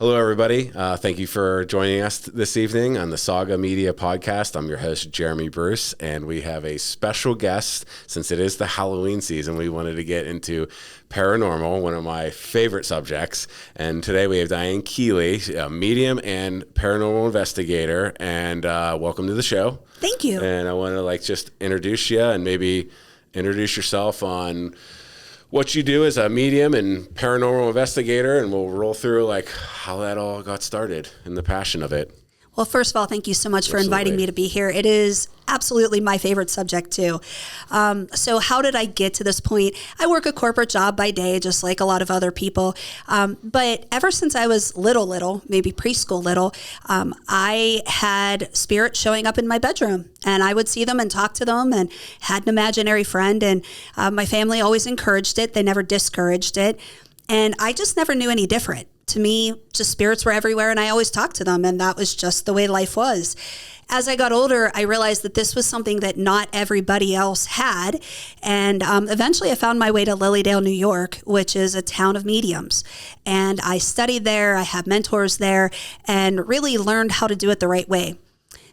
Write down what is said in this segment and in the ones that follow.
Hello, everybody. Thank you for joining us this evening on the Saga Media Podcast. I'm your host, Jeremy Bruce, and we have a special guest. Since it is the Halloween season, we wanted to get into paranormal, one of my favorite subjects. And today we have Diane Keally, a medium and paranormal investigator. And welcome to the show. Thank you. And I want to just introduce you and maybe introduce yourself on what you do as a medium and paranormal investigator, and we'll roll through how that all got started and the passion of it. Well, first of all, thank you so much for inviting me to be here. It is absolutely my favorite subject too. So how did I get to this point? I work a corporate job by day, just like a lot of other people. But ever since I was little, maybe preschool little, I had spirits showing up in my bedroom, and I would see them and talk to them and had an imaginary friend. And my family always encouraged it. They never discouraged it. And I just never knew any different. To me, just spirits were everywhere, and I always talked to them, and that was just the way life was. As I got older, I realized that this was something that not everybody else had, and eventually I found my way to Lilydale, New York, which is a town of mediums. And I studied there, I had mentors there, and really learned how to do it the right way.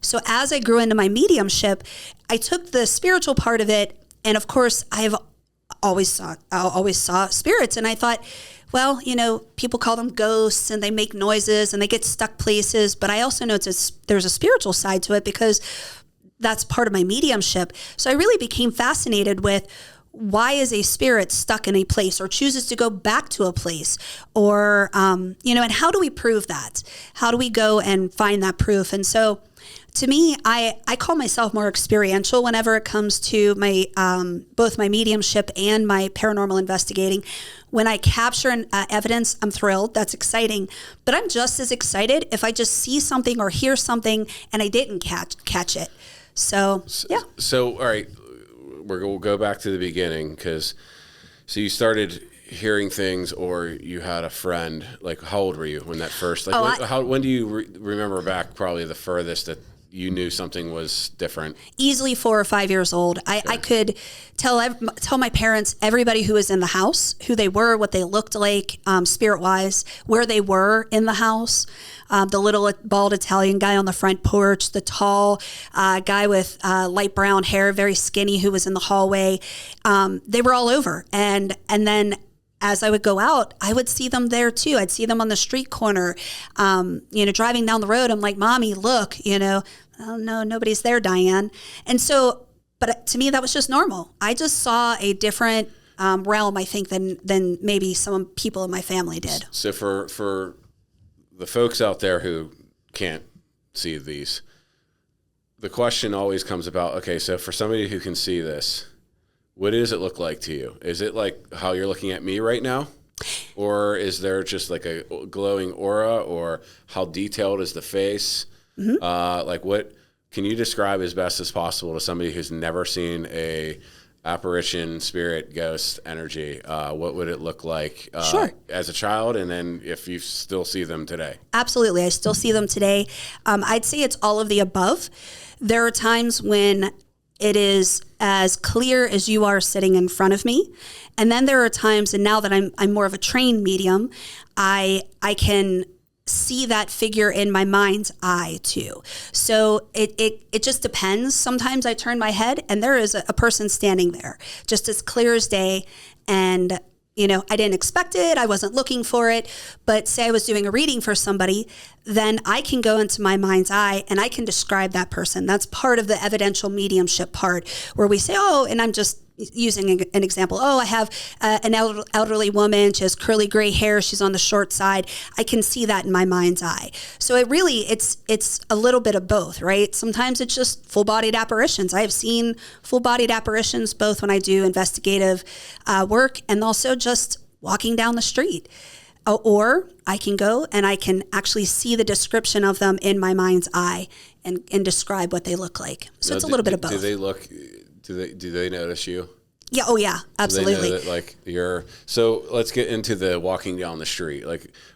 So as I grew into my mediumship, I took the spiritual part of it, and of course, I always saw spirits, and I thought, well, people call them ghosts and they make noises and they get stuck places. But I also know there's a spiritual side to it because that's part of my mediumship. So I really became fascinated with why is a spirit stuck in a place or chooses to go back to a place or, and how do we prove that? How do we go and find that proof? And so to me, I call myself more experiential whenever it comes to my both my mediumship and my paranormal investigating. When I capture evidence, I'm thrilled. That's exciting. But I'm just as excited if I just see something or hear something and I didn't catch it. So, yeah. So, all right, we'll go back to the beginning so you started hearing things, or you had a friend. How old were you when that first? When do you remember back? Probably the furthest that you knew something was different. Easily 4 or 5 years old. I could tell my parents, everybody who was in the house, who they were, what they looked like, spirit-wise, where they were in the house. The little bald Italian guy on the front porch, the tall guy with light brown hair, very skinny, who was in the hallway. They were all over. And then as I would go out, I would see them there too. I'd see them on the street corner, driving down the road. I'm like, Mommy, look, oh no, nobody's there, Diane. And so, but to me, that was just normal. I just saw a different realm, I think, than maybe some people in my family did. So for the folks out there who can't see these, the question always comes about, okay, so for somebody who can see this, what does it look like to you? Is it like how you're looking at me right now? Or is there just a glowing aura, or how detailed is the face? Mm-hmm. What can you describe as best as possible to somebody who's never seen a apparition, spirit, ghost, energy? What would it look like Sure. as a child, and then if you still see them today? Absolutely. I still see them today. I'd say it's all of the above. There are times when it is as clear as you are sitting in front of me. And then there are times, and now that I'm more of a trained medium, I can see that figure in my mind's eye too. So it just depends. Sometimes I turn my head and there is a person standing there, just as clear as day. And I didn't expect it. I wasn't looking for it. But say I was doing a reading for somebody, then I can go into my mind's eye and I can describe that person. That's part of the evidential mediumship part, where we say, oh, and I'm just using an example. Oh, I have an elderly woman. She has curly gray hair. She's on the short side. I can see that in my mind's eye. So it's a little bit of both, right? Sometimes it's just full-bodied apparitions. I have seen full-bodied apparitions both when I do investigative work and also just walking down the street. Or I can go and I can actually see the description of them in my mind's eye and describe what they look like. So it's a little bit of both. Do they notice you? Yeah. Oh, yeah. Absolutely. Do they know that, so let's get into the walking down the street.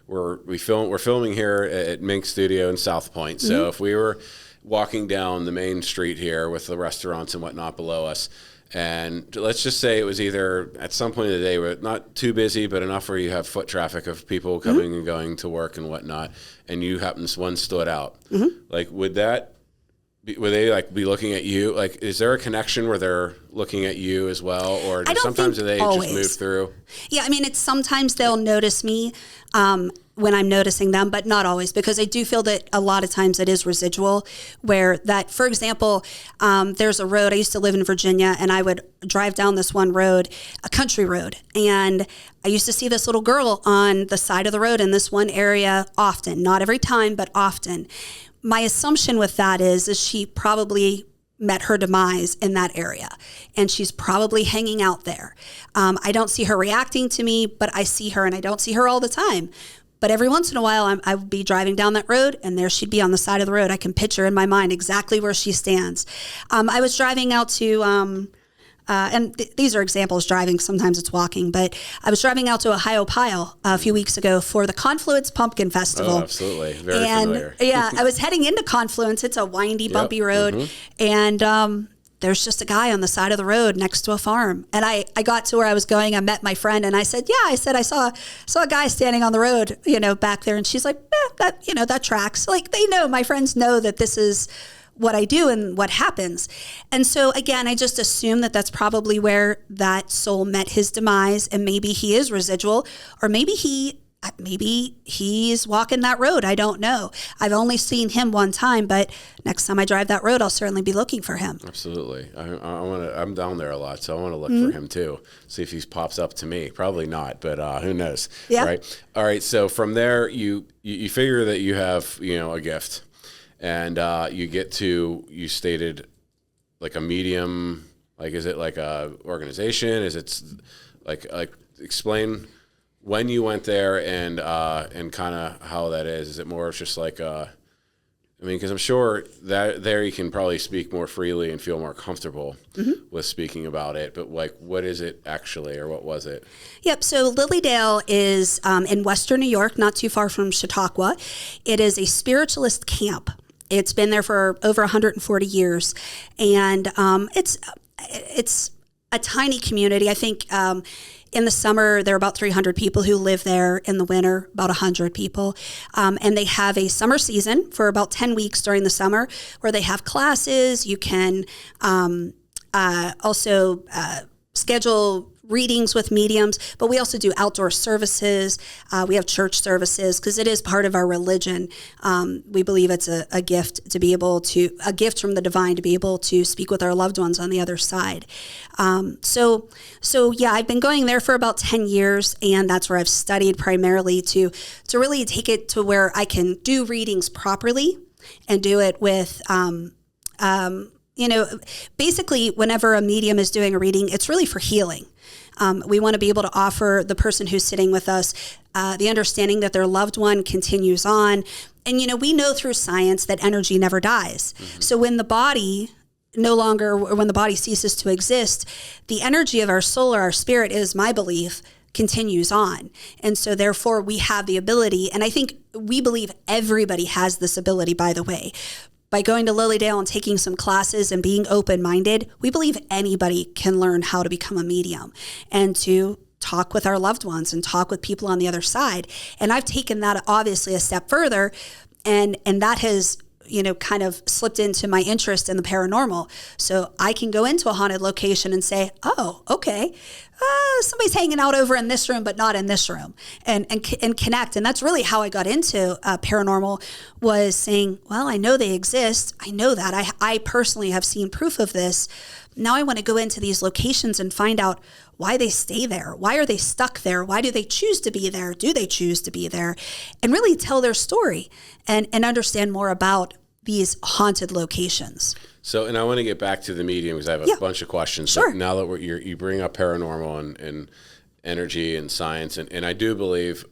We're filming here at Mink Studio in South Point. So if we were walking down the main street here with the restaurants and whatnot below us, And let's just say it was either at some point of the day where not too busy, but enough where you have foot traffic of people coming and going to work and whatnot, and you happen one stood out. Like, would they like be looking at you? Like, is there a connection where they're looking at you as well, or sometimes do they always just move through? Yeah, I mean, it's sometimes they'll notice me when I'm noticing them, but not always, because I do feel that a lot of times it is residual. Where that, for example, there's a road. I used to live in Virginia, and I would drive down this one road, a country road, and I used to see this little girl on the side of the road in this one area often. Not every time, but often. My assumption with that is she probably met her demise in that area, and she's probably hanging out there. I don't see her reacting to me, but I see her, and I don't see her all the time. But every once in a while, I would be driving down that road, and there she'd be on the side of the road. I can picture in my mind exactly where she stands. I was driving out to... these are examples driving, sometimes it's walking, but I was driving out to Ohio Pile a few weeks ago for the Confluence Pumpkin Festival. Oh, absolutely. Very familiar. Yeah, I was heading into Confluence. It's a windy, bumpy road. And there's just a guy on the side of the road next to a farm. And I got to where I was going. I met my friend, and I said, I saw a guy standing on the road, back there. And she's like, that tracks. Like, they know, my friends know that this is what I do and what happens. And so again, I just assume that that's probably where that soul met his demise, and maybe he is residual, or maybe he's walking that road. I don't know. I've only seen him one time, but next time I drive that road, I'll certainly be looking for him. Absolutely. I'm down there a lot, so I want to look for him too. See if he pops up to me. Probably not, but who knows? Yeah. Right. All right. So from there, you figure that you have a gift. And you stated like a medium, like, is it like a organization? Is it like explain when you went there and kind of how that is. Is it more of just like, because I'm sure that there you can probably speak more freely and feel more comfortable with speaking about it. But like, what is it actually, or what was it? Yep. So Lilydale is in Western New York, not too far from Chautauqua. It is a spiritualist camp. It's been there for over 140 years, and it's a tiny community. I think in the summer there are about 300 people who live there. In the winter, about 100 people, and they have a summer season for about 10 weeks during the summer, where they have classes. You can also schedule readings with mediums, but we also do outdoor services. We have church services because it is part of our religion. We believe it's a gift a gift from the divine to be able to speak with our loved ones on the other side. So yeah, I've been going there for about 10 years, and that's where I've studied primarily to really take it to where I can do readings properly and do it with, basically whenever a medium is doing a reading, it's really for healing. We want to be able to offer the person who's sitting with us the understanding that their loved one continues on. And, we know through science that energy never dies. So when the body when the body ceases to exist, the energy of our soul or our spirit, is my belief, continues on. And so therefore we have the ability, and I think we believe everybody has this ability, by the way. By going to Lilydale and taking some classes and being open-minded, we believe anybody can learn how to become a medium and to talk with our loved ones and talk with people on the other side. And I've taken that obviously a step further, and that has kind of slipped into my interest in the paranormal. So I can go into a haunted location and say, oh, okay, somebody's hanging out over in this room, but not in this room, and connect. And that's really how I got into paranormal, was saying, well, I know they exist. I know that. I personally have seen proof of this. Now I want to go into these locations and find out why they stay there. Why are they stuck there? Why do they choose to be there? Do they choose to be there? And really tell their story and understand more about these haunted locations. So, and I want to get back to the medium because I have a bunch of questions. Sure. So now that you bring up paranormal and energy and science, and I do believe,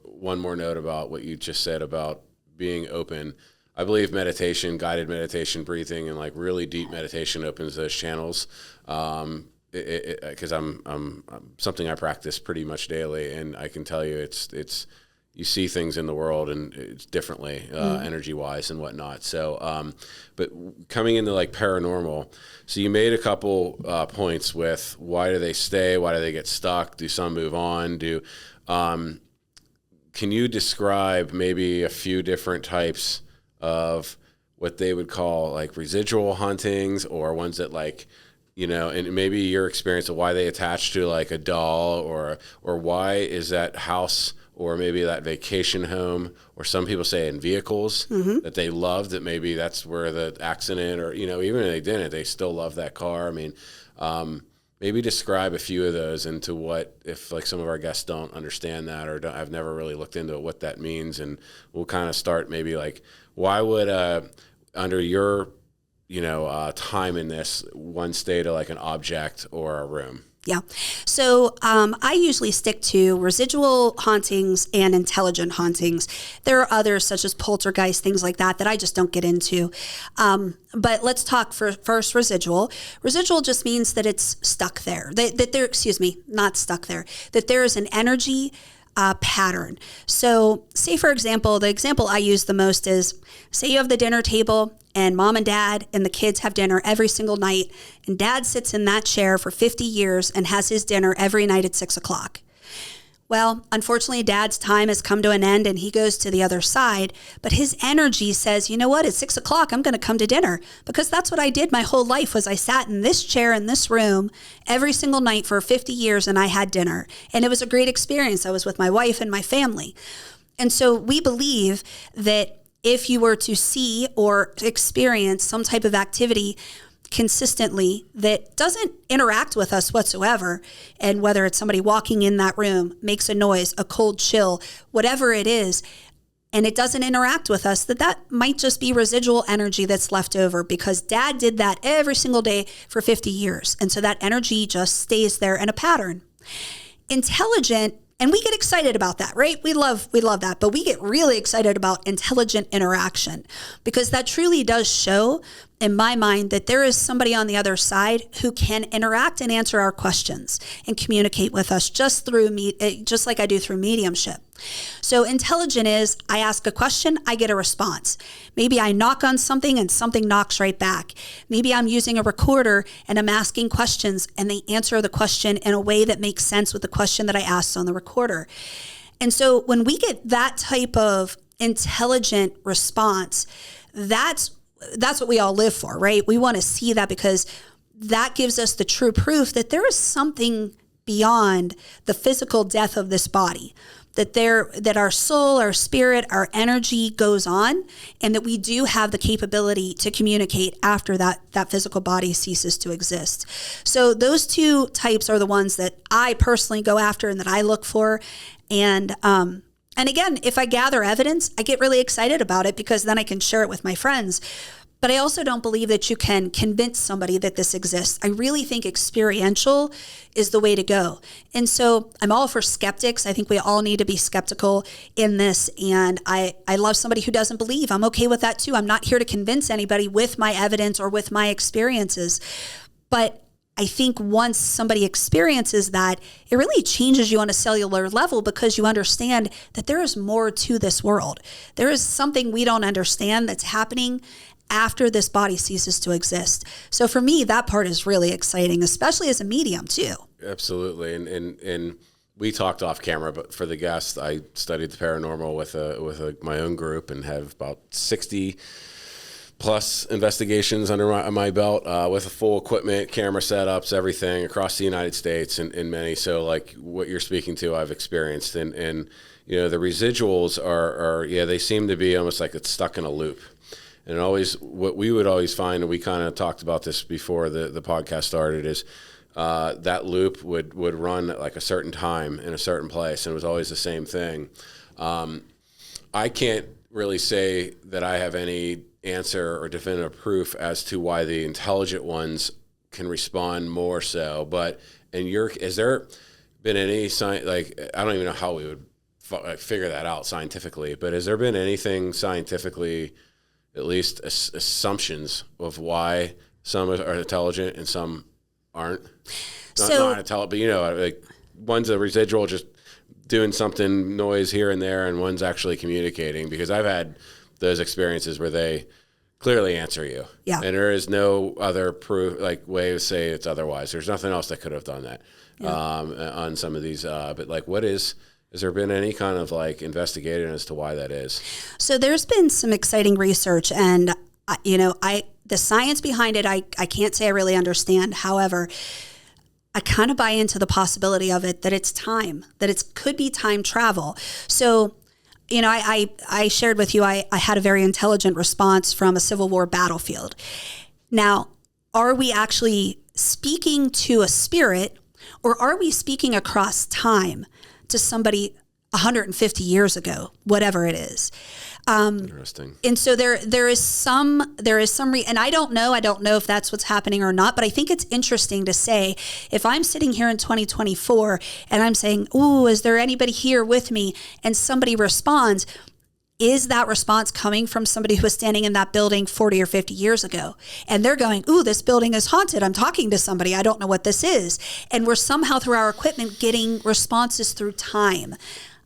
one more note about what you just said about being open. I believe meditation, guided meditation, breathing, and like really deep meditation opens those channels. Because I'm something I practice pretty much daily, and I can tell you it's you see things in the world and it's differently, energy wise and whatnot. So, but coming into like paranormal, so you made a couple points with why do they stay? Why do they get stuck? Do some move on? Can you describe maybe a few different types of what they would call like residual hauntings, or ones that like, and maybe your experience of why they attach to like a doll, or why is that house or maybe that vacation home, or some people say in vehicles that they love, that maybe that's where the accident, or, even if they didn't, they still love that car. I mean, maybe describe a few of those into what, if like some of our guests don't understand that, or I've never really looked into it, what that means. And we'll kind of start maybe like, why would, under your, time in this, one stay to like an object or a room? Yeah. So I usually stick to residual hauntings and intelligent hauntings. There are others such as poltergeist, things like that I just don't get into. But let's talk first residual. Residual just means that it's stuck there, not stuck there, that there is an energy pattern. So say, for example, the example I use the most is, say you have the dinner table and mom and dad and the kids have dinner every single night, and dad sits in that chair for 50 years and has his dinner every night at 6:00. Well, unfortunately, dad's time has come to an end and he goes to the other side, but his energy says, you know what, at 6:00, I'm going to come to dinner, because that's what I did my whole life. Was I sat in this chair in this room every single night for 50 years and I had dinner, and it was a great experience. I was with my wife and my family. And so we believe that if you were to see or experience some type of activity consistently that doesn't interact with us whatsoever, and whether it's somebody walking in that room, makes a noise, a cold chill, whatever it is, and it doesn't interact with us, that might just be residual energy that's left over, because dad did that every single day for 50 years. And so that energy just stays there in a pattern. Intelligent, and we get excited about that, right? We love that, but we get really excited about intelligent interaction, because that truly does show, in my mind, that there is somebody on the other side who can interact and answer our questions and communicate with us just like I do through mediumship. So intelligent is, I ask a question, I get a response. Maybe I knock on something and something knocks right back. Maybe I'm using a recorder and I'm asking questions and they answer the question in a way that makes sense with the question that I asked on the recorder. And so when we get that type of intelligent response, that's what we all live for, right? We want to see that, because that gives us the true proof that there is something beyond the physical death of this body, that our soul, our spirit, our energy goes on, and that we do have the capability to communicate after that physical body ceases to exist. So those two types are the ones that I personally go after and that I look for. And again, if I gather evidence, I get really excited about it, because then I can share it with my friends. But I also don't believe that you can convince somebody that this exists. I really think experiential is the way to go. And so I'm all for skeptics. I think we all need to be skeptical in this. And I love somebody who doesn't believe. I'm okay with that too. I'm not here to convince anybody with my evidence or with my experiences. But I think once somebody experiences that, it really changes you on a cellular level, because you understand that there is more to this world. There is something we don't understand that's happening after this body ceases to exist. So for me, that part is really exciting, especially as a medium too. Absolutely. And we talked off camera, but for the guests, I studied the paranormal with my own group and have about 60 plus investigations under my belt, with a full equipment, camera setups, everything across the United States and many. So like what you're speaking to, I've experienced. And the residuals are they seem to be almost like it's stuck in a loop. And what we would always find, and we kind of talked about this before the podcast started, is that loop would run at like a certain time in a certain place, and it was always the same thing. I can't really say that I have any answer or definitive proof as to why the intelligent ones can respond more so. But has there been any sign? Like, I don't even know how we would figure that out scientifically, but has there been anything scientifically, at least assumptions of why some are intelligent and some aren't? Not intelligent, but like one's a residual, just doing something noise here and there, and one's actually communicating, because I've had those experiences where they clearly answer you. Yeah. And there is no other proof, like way to say it's otherwise. There's nothing else that could have done that on some of these. But like, has there been any kind of like investigating as to why that is? So there's been some exciting research, and the science behind it, I can't say I really understand. However, I kind of buy into the possibility of it, that it's time, that it could be time travel. So, I shared with you, I had a very intelligent response from a Civil War battlefield. Now, are we actually speaking to a spirit, or are we speaking across time to somebody 150 years ago, whatever it is? Interesting. And so there is some, and I don't know if that's what's happening or not, but I think it's interesting to say, if I'm sitting here in 2024 and I'm saying, ooh, is there anybody here with me? And somebody responds, is that response coming from somebody who was standing in that building 40 or 50 years ago? And they're going, ooh, this building is haunted. I'm talking to somebody. I don't know what this is. And we're somehow through our equipment getting responses through time.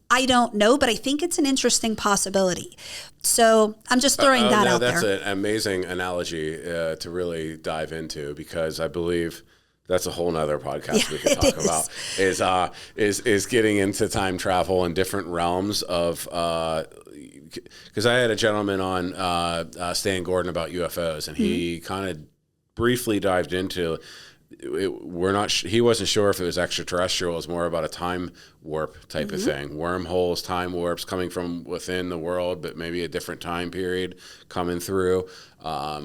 I don't know, but I think it's an interesting possibility. So I'm just throwing that out there. That's an amazing analogy to really dive into, because I believe that's a whole nother podcast we could talk about, is getting into time travel in different realms of, because I had a gentleman on Stan Gordon about UFOs, and he kind of briefly dived into he wasn't sure if it was extraterrestrial. It was more about a time warp type of thing. Wormholes, time warps coming from within the world, but maybe a different time period coming through,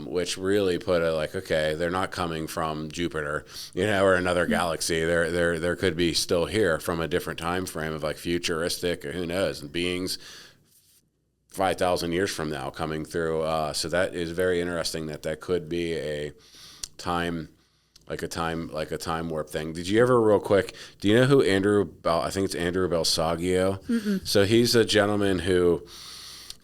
which really put it like, okay, they're not coming from Jupiter, or another galaxy. They're could be still here from a different time frame of like futuristic, or who knows, and beings 5,000 years from now coming through. So that is very interesting that could be a time warp thing. Did you ever, real quick, do you know who I think it's Andrew Belsaggio? Mm-mm. So he's a gentleman who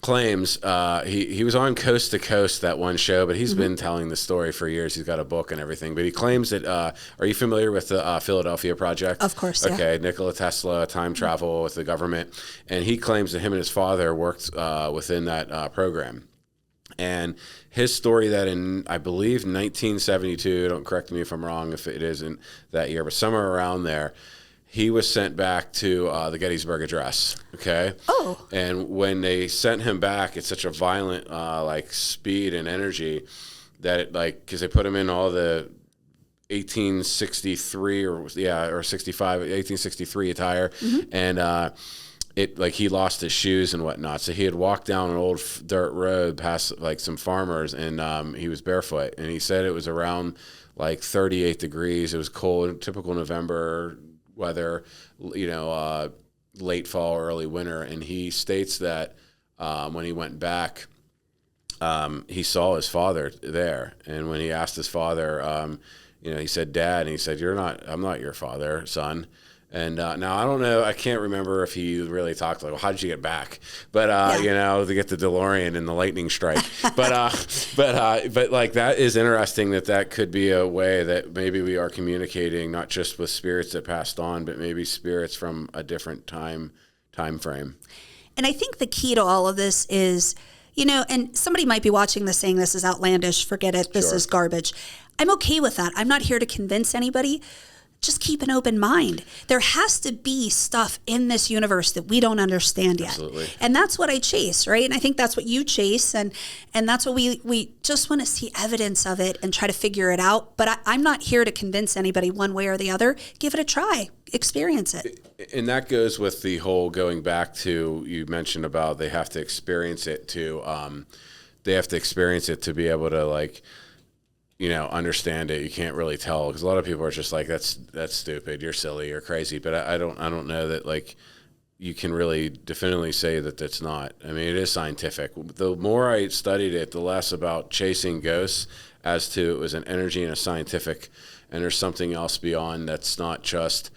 claims, he was on Coast to Coast, that one show, but he's been telling the story for years. He's got a book and everything, but he claims that, are you familiar with the Philadelphia Project? Of course, yeah. Okay, Nikola Tesla, time travel with the government. And he claims that him and his father worked within that program. And his story that in, I believe, 1972, don't correct me if I'm wrong if it isn't that year, but somewhere around there, he was sent back to the Gettysburg Address, okay? Oh. And when they sent him back, it's such a violent, speed and energy that it, because they put him in all the 1863 or 65, 1863 attire, and he lost his shoes and whatnot. So he had walked down an old dirt road past some farmers, and he was barefoot. And he said it was around 38 degrees. It was cold, typical November weather, late fall, early winter. And he states that when he went back, he saw his father there. And when he asked his father, he said, "Dad," and he said, "I'm not your father, son." And now I don't know, I can't remember if he really talked well, how did you get back? But to get the DeLorean and the lightning strike. but that is interesting that could be a way that maybe we are communicating not just with spirits that passed on, but maybe spirits from a different time frame. And I think the key to all of this is, and somebody might be watching this saying this is outlandish, forget it, this is garbage. I'm okay with that. I'm not here to convince anybody. Just keep an open mind. There has to be stuff in this universe that we don't understand yet. Absolutely. And that's what I chase, right? And I think that's what you chase. And that's what we just want to see evidence of it and try to figure it out. But I'm not here to convince anybody one way or the other. Give it a try. Experience it. And that goes with the whole going back to, you mentioned about they have to experience it to be able to understand it. You can't really tell, because a lot of people are just like, that's stupid, you're silly, you're crazy. But I don't know that you can really definitively say that that's not. I mean, it is scientific. The more I studied it, the less about chasing ghosts as to it was an energy and a scientific, and there's something else beyond. That's not just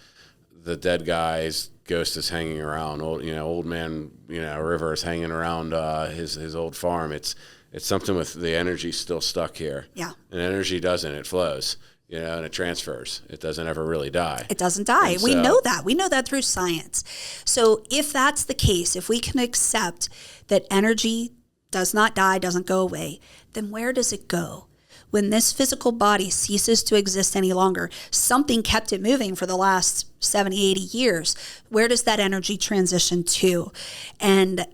the dead guy's ghost is hanging around, old man, River is hanging around his old farm. It's something with the energy still stuck here. Yeah. And energy doesn't, it flows. and it transfers. It doesn't ever really die. It doesn't die. We know that. We know that through science. So if that's the case, if we can accept that energy does not die, doesn't go away, then where does it go? When this physical body ceases to exist any longer, something kept it moving for the last 70, 80 years. Where does that energy transition to? And,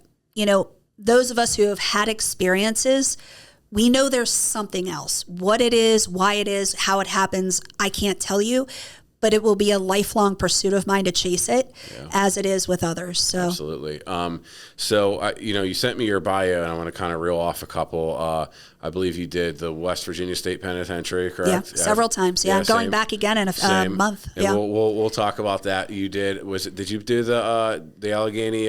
those of us who have had experiences, we know there's something else. What it is, why it is, how it happens, I can't tell you, but it will be a lifelong pursuit of mine to chase it, as it is with others. So absolutely. You sent me your bio, and I want to kind of reel off a couple. I believe you did the West Virginia State Penitentiary, correct? Yeah, several times. Yeah, going back again in a month. And yeah, we'll talk about that. You did. Did you do the Allegheny?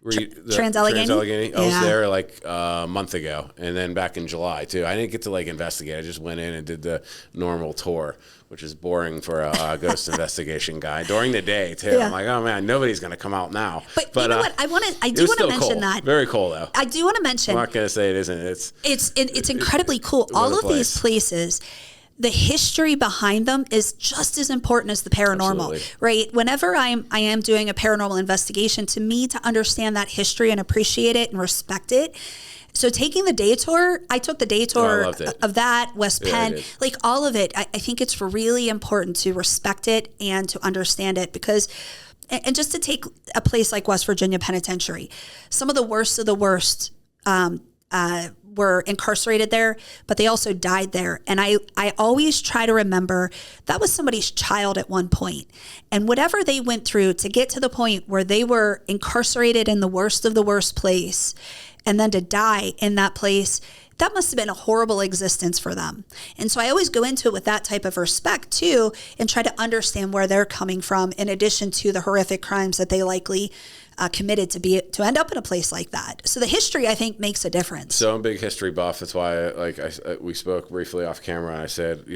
Trans-Allegheny? I was there like a month ago, and then back in July too. I didn't get to investigate. I just went in and did the normal tour, which is boring for a ghost investigation guy during the day too. Yeah. I'm like, oh man, nobody's going to come out now. But you know what? I do want to mention cold. that. Very cool though. I do want to mention. I'm not going to say it isn't. It's incredibly cool. All of these places, the history behind them is just as important as the paranormal, Absolutely. Right? Whenever I am doing a paranormal investigation, to me, to understand that history and appreciate it and respect it. So taking the day tour, I took the day tour of that, West Penn, all of it. I think it's really important to respect it and to understand it because, and just to take a place like West Virginia Penitentiary, some of the worst were incarcerated there, but they also died there. And I always try to remember that was somebody's child at one point. And whatever they went through to get to the point where they were incarcerated in the worst of the worst place, and then to die in that place, that must have been a horrible existence for them. And so I always go into it with that type of respect too, and try to understand where they're coming from, in addition to the horrific crimes that they likely committed to end up in a place like that. So the history, I think, makes a difference. So I'm a big history buff. That's why we spoke briefly off camera, and I said,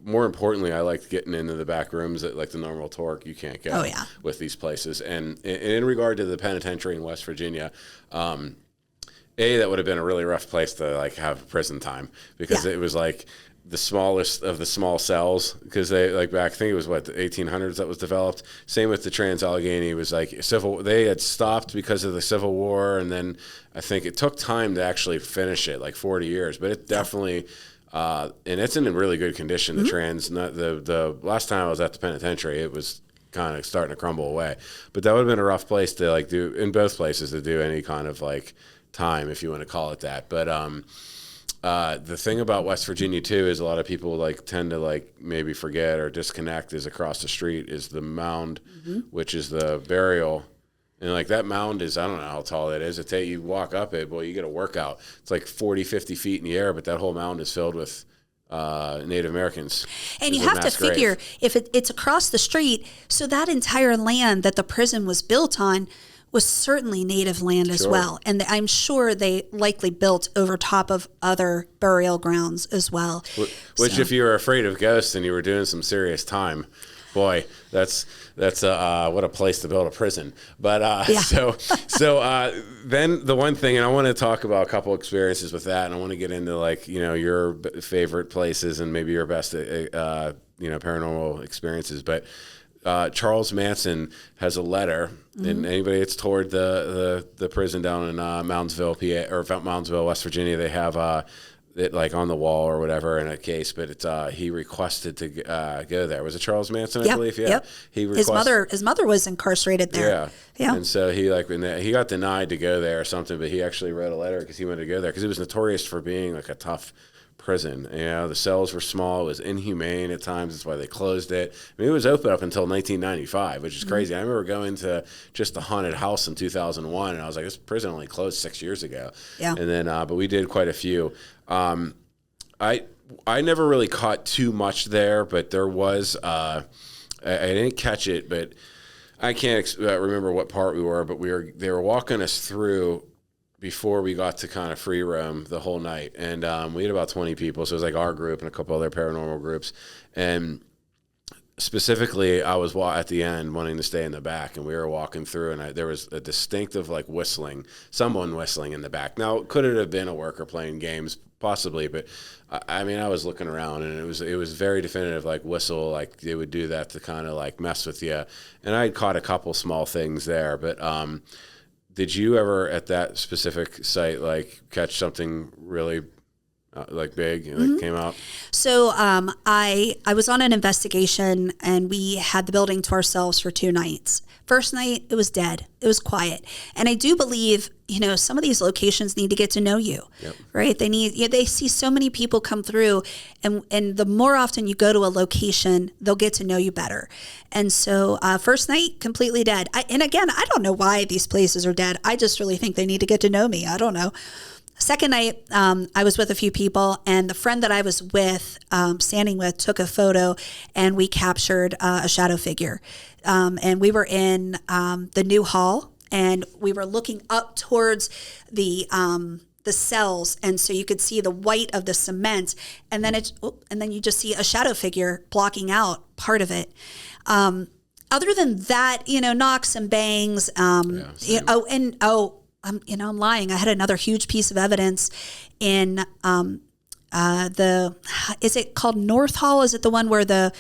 more importantly, I liked getting into the back rooms that the normal tour you can't go with these places. And in regard to the penitentiary in West Virginia, that would have been a really rough place to have prison time, because it was the smallest of the small cells, because they back, I think it was the 1800s that was developed. Same with the Trans-Allegheny. It was they had stopped because of the Civil War, and then I think it took time to actually finish it, 40 years, but it definitely and it's in really good condition. The the last time I was at the penitentiary, it was kind of starting to crumble away, but that would have been a rough place to do, in both places, to do any kind of time, if you want to call it that. But the thing about West Virginia too is a lot of people tend to maybe forget or disconnect is across the street is the mound, which is the burial. And that mound is, I don't know how tall it is. You walk up it, boy, you get a workout. It's 40, 50 feet in the air, but that whole mound is filled with Native Americans. And you have to figure, if it's across the street, so that entire land that the prison was built on was certainly native land as well. And I'm sure they likely built over top of other burial grounds as well. Which if you were afraid of ghosts and you were doing some serious time, boy, that's what a place to build a prison. But then the one thing, and I want to talk about a couple experiences with that, and I want to get into your favorite places and maybe your best paranormal experiences. But Charles Manson has a letter, and anybody that's toured the prison down in Moundsville, PA, or Moundsville, West Virginia, they have it on the wall or whatever in a case. But it's he requested to go there. Was it Charles Manson? I believe. Yeah. Yep. His mother was incarcerated there. Yeah. And so he he got denied to go there or something, but he actually wrote a letter because he wanted to go there because it was notorious for being a tough prison. The cells were small. It was inhumane at times. That's why they closed it. I mean, it was open up until 1995, which is crazy. I remember going to just the haunted house in 2001, and I was like, this prison only closed 6 years ago. Yeah. And then, but we did quite a few. I never really caught too much there, but there was, I didn't catch it, but I can't remember what part we were, but they were walking us through before we got to kind of free roam the whole night. And we had about 20 people. So it was our group and a couple other paranormal groups. And specifically, I was at the end wanting to stay in the back, and we were walking through, and there was a distinctive like whistling, someone whistling in the back. Now, could it have been a worker playing games? Possibly, but I mean, I was looking around, and it was very definitive, like whistle, like they would do that to kind of like mess with you. And I had caught a couple small things there, but did you ever at that specific site like catch something really like big that came out? So I was on an investigation, and we had the building to ourselves for 2 nights. First night, it was dead. It was quiet. And I do believe, some of these locations need to get to know you, right? They see so many people come through, and the more often you go to a location, they'll get to know you better. And so first night, completely dead. And again, I don't know why these places are dead. I just really think they need to get to know me. I don't know. Second night, I was with a few people, and the friend that I was with, standing with, took a photo, and we captured a shadow figure. And we were in the new hall, and we were looking up towards the cells, and so you could see the white of the cement, and then you just see a shadow figure blocking out part of it. Other than that, knocks and bangs. I'm lying. I had another huge piece of evidence in is it called North Hall? Is it the one where the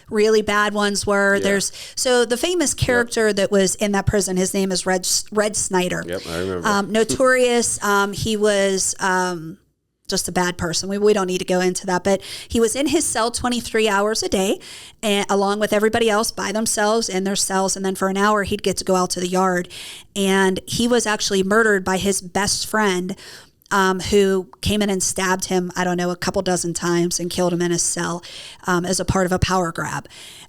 really bad ones were? Yeah. So the famous character that was in that prison, his name is Red Snyder. Yep, I remember. Notorious. He was just a bad person. We don't need to go into that, but he was in his cell 23 hours a day, and along with everybody else by themselves in their cells. And then for an hour, he'd get to go out to the yard. And he was actually murdered by his best friend, who came in and stabbed him, I don't know, a couple dozen times and killed him in his cell as a part of a power grab.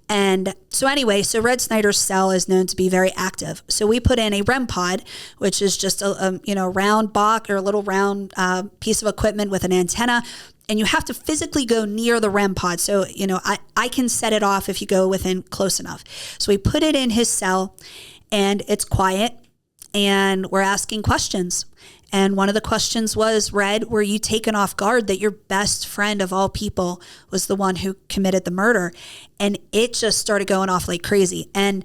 And so anyway, Red Snyder's cell is known to be very active. So we put in a REM pod, which is just a round box or a little round piece of equipment with an antenna. And you have to physically go near the REM pod. So, I can set it off if you go within close enough. So we put it in his cell, and it's quiet, and we're asking questions. And one of the questions was, Red, were you taken off guard that your best friend of all people was the one who committed the murder? And it just started going off like crazy. And,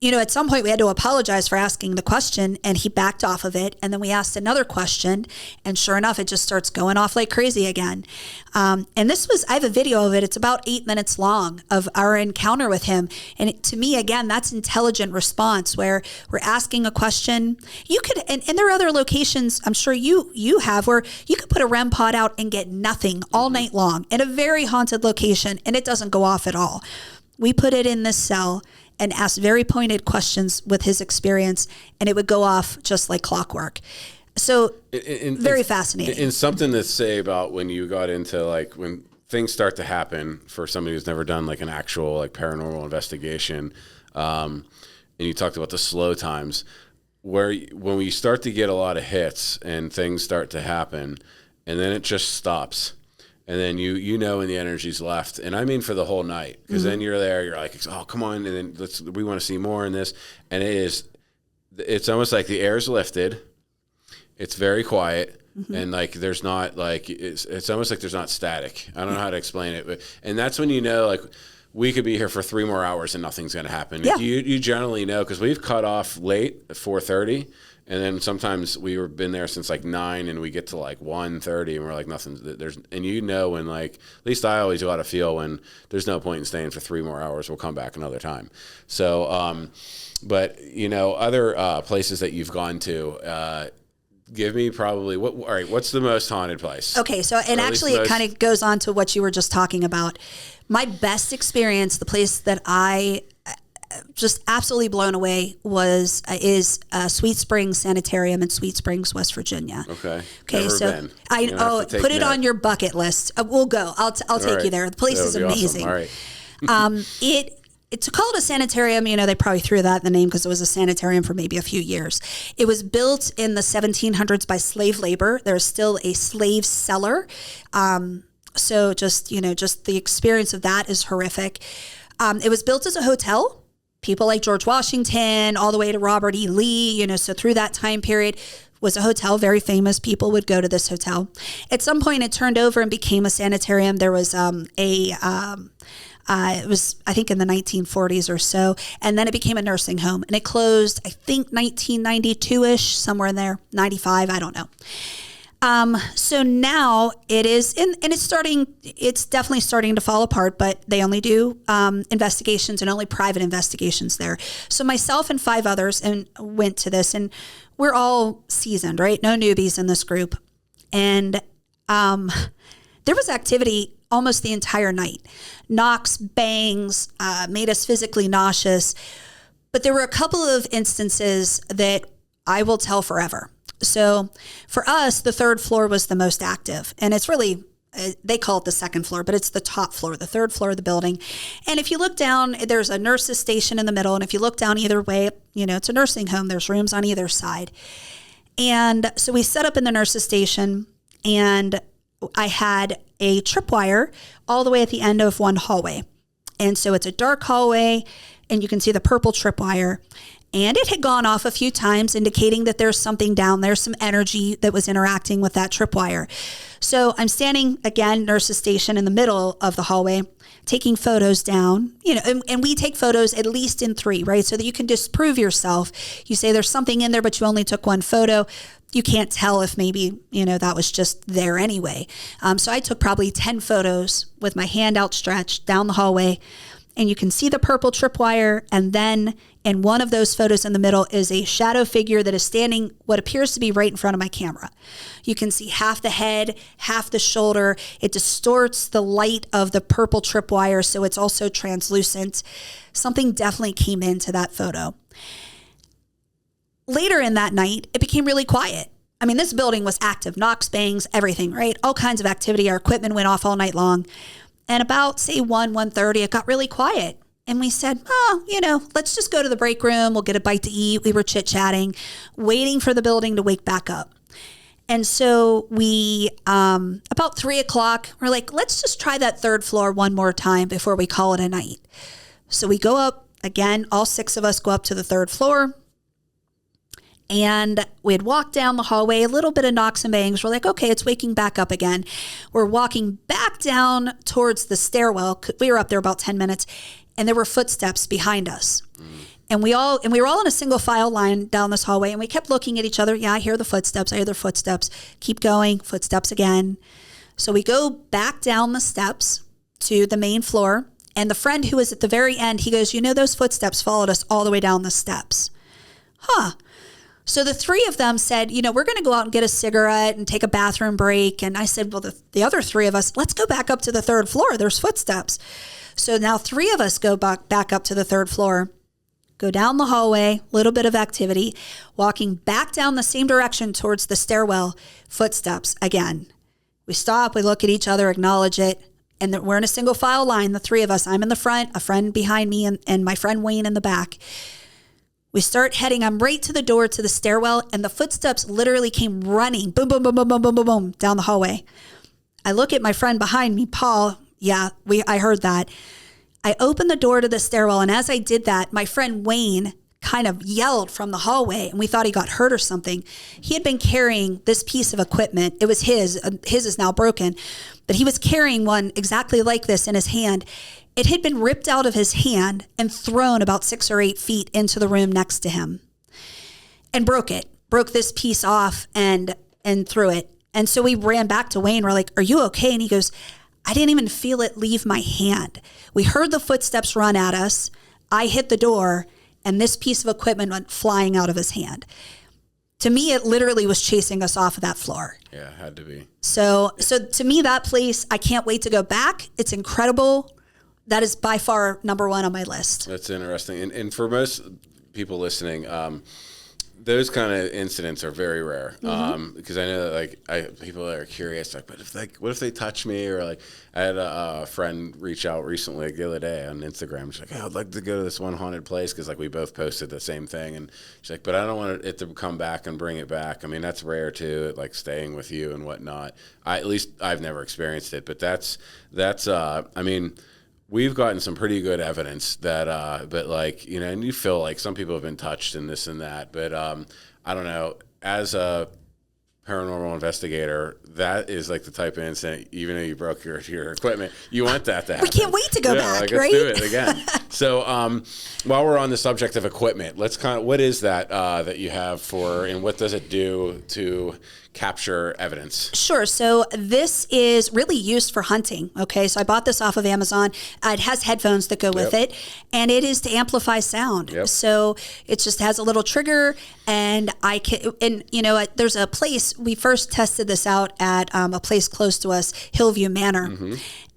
at some point we had to apologize for asking the question, and he backed off of it. And then we asked another question, and sure enough, it just starts going off like crazy again. And I have a video of it. It's about 8 minutes long of our encounter with him. And to me, again, that's intelligent response where we're asking a question. You could, and there are other locations I'm sure you have where you could put a REM pod out and get nothing all night long in a very haunted location, and it doesn't go off at all. We put it in this cell and asked very pointed questions with his experience, and it would go off just like clockwork. So very fascinating. And something to say about when you got into like when things start to happen for somebody who's never done like an actual like paranormal investigation, and you talked about the slow times, where when we start to get a lot of hits and things start to happen, and then it just stops. And then when the energy's left, and I mean for the whole night, because then you're there, you're like, oh, come on, and then we want to see more in this, and it's almost like the air's lifted, it's very quiet, and like there's not like it's almost like there's not static. I don't know how to explain it, and that's when like we could be here for 3 more hours and nothing's going to happen. Yeah. You generally know, because we've cut off late at 4:30. And then sometimes we've been there since like 9 and we get to like 1:30 and we're like when like, at least I always got to feel when there's no point in staying for 3 more hours, we'll come back another time. So, but other places that you've gone to, give me probably what's the most haunted place? Okay. So, and actually it kind of goes on to what you were just talking about. My best experience, the place that I just absolutely blown away is Sweet Springs Sanitarium in Sweet Springs, West Virginia. Okay. Never so been. Put it on your bucket list. We'll go. I'll take you there. The place is amazing. Awesome. All right. To call it a sanitarium, they probably threw that in the name because it was a sanitarium for maybe a few years. It was built in the 1700s by slave labor. There's still a slave cellar. So just the experience of that is horrific. It was built as a hotel. People like George Washington, all the way to Robert E. Lee, so through that time period was a hotel. Very famous people would go to this hotel. At some point, it turned over and became a sanitarium. There was a It was, I think, in the 1940s or so. And then it became a nursing home. And it closed, I think, 1992-ish, somewhere in there, 95, I don't know. So now it is, and it's definitely starting to fall apart, but they only do investigations and only private investigations there. So myself and 5 others went to this, and we're all seasoned, right? No newbies in this group. And there was activity almost the entire night. Knocks, bangs, made us physically nauseous. But there were a couple of instances that I will tell forever. So for us, the 3rd floor was the most active. And it's really, they call it the 2nd floor, but it's the top floor, the 3rd floor of the building. And if you look down, there's a nurse's station in the middle. And if you look down either way, it's a nursing home. There's rooms on either side. And so we set up in the nurse's station, and I had a tripwire all the way at the end of one hallway. And so it's a dark hallway, and you can see the purple tripwire. And it had gone off a few times, indicating that there's something down there, some energy that was interacting with that tripwire. So I'm standing, again, nurse's station in the middle of the hallway, taking photos down, and we take photos at least in 3, right? So that you can disprove yourself. You say there's something in there, but you only took 1 photo. You can't tell if maybe, that was just there anyway. So I took probably 10 photos with my hand outstretched down the hallway, and you can see the purple tripwire. And then in one of those photos in the middle is a shadow figure that is standing what appears to be right in front of my camera. You can see half the head, half the shoulder. It distorts the light of the purple tripwire, so it's also translucent. Something definitely came into that photo. Later in that night, it became really quiet. I mean, this building was active, knocks, bangs, everything, right? All kinds of activity. Our equipment went off all night long. And about, say, 1:30, it got really quiet. And we said, let's just go to the break room. We'll get a bite to eat. We were chit-chatting, waiting for the building to wake back up. And so we, about 3 o'clock, we're like, let's just try that 3rd floor one more time before we call it a night. So we go up, again, all 6 of us go up to the 3rd floor. And we had walked down the hallway, a little bit of knocks and bangs. We're like, okay, it's waking back up again. We're walking back down towards the stairwell. We were up there about 10 minutes, and there were footsteps behind us. And we were all in a single file line down this hallway, and we kept looking at each other. Yeah, I hear the footsteps. I hear their footsteps. Keep going, footsteps again. So we go back down the steps to the main floor, and the friend who was at the very end, he goes, those footsteps followed us all the way down the steps. Huh. So the 3 of them said, we're going to go out and get a cigarette and take a bathroom break. And I said, well, the other 3 of us, let's go back up to the 3rd floor. There's footsteps. So now 3 of us go back up to the 3rd floor, go down the hallway, little bit of activity, walking back down the same direction towards the stairwell, footsteps again. We stop, we look at each other, acknowledge it. And we're in a single file line, the 3 of us. I'm in the front, a friend behind me, and my friend Wayne in the back. We start heading, I'm right to the door to the stairwell, and the footsteps literally came running, boom, boom, boom, boom, boom, boom, boom, boom, down the hallway. I look at my friend behind me, Paul. Yeah, I heard that. I opened the door to the stairwell, and as I did that, my friend Wayne kind of yelled from the hallway, and we thought he got hurt or something. He had been carrying this piece of equipment. It was his is now broken, but he was carrying one exactly like this in his hand. It had been ripped out of his hand and thrown about 6 or 8 feet into the room next to him and broke this piece off and threw it. And so we ran back to Wayne. We're like, are you okay? And he goes, I didn't even feel it leave my hand. We heard the footsteps run at us. I hit the door, and this piece of equipment went flying out of his hand. To me, it literally was chasing us off of that floor. Yeah, it had to be. So to me, that place, I can't wait to go back. It's incredible. That is by far number 1 on my list. That's interesting. And for most people listening, those kind of incidents are very rare. Because I know that people are curious, what if they touch me? Or I had a friend reach out recently the other day on Instagram. She's like, I'd like to go to this one haunted place because we both posted the same thing. And she's like, but I don't want it to come back and bring it back. I mean, that's rare too, staying with you and whatnot. At least I've never experienced it, but that's I mean, we've gotten some pretty good evidence that, and you feel like some people have been touched and this and that, but I don't know, as a paranormal investigator, that is like the type of incident, even though you broke your equipment, you want that to happen. We can't wait to go back, like, right? Let's do it again. So while we're on the subject of equipment, what is that that you have for, and what does it do to capture evidence? Sure. So this is really used for hunting. Okay. So I bought this off of Amazon. It has headphones that go with it, and it is to amplify sound. Yep. So it just has a little trigger, and there's a place, we first tested this out at a place close to us, Hillview Manor.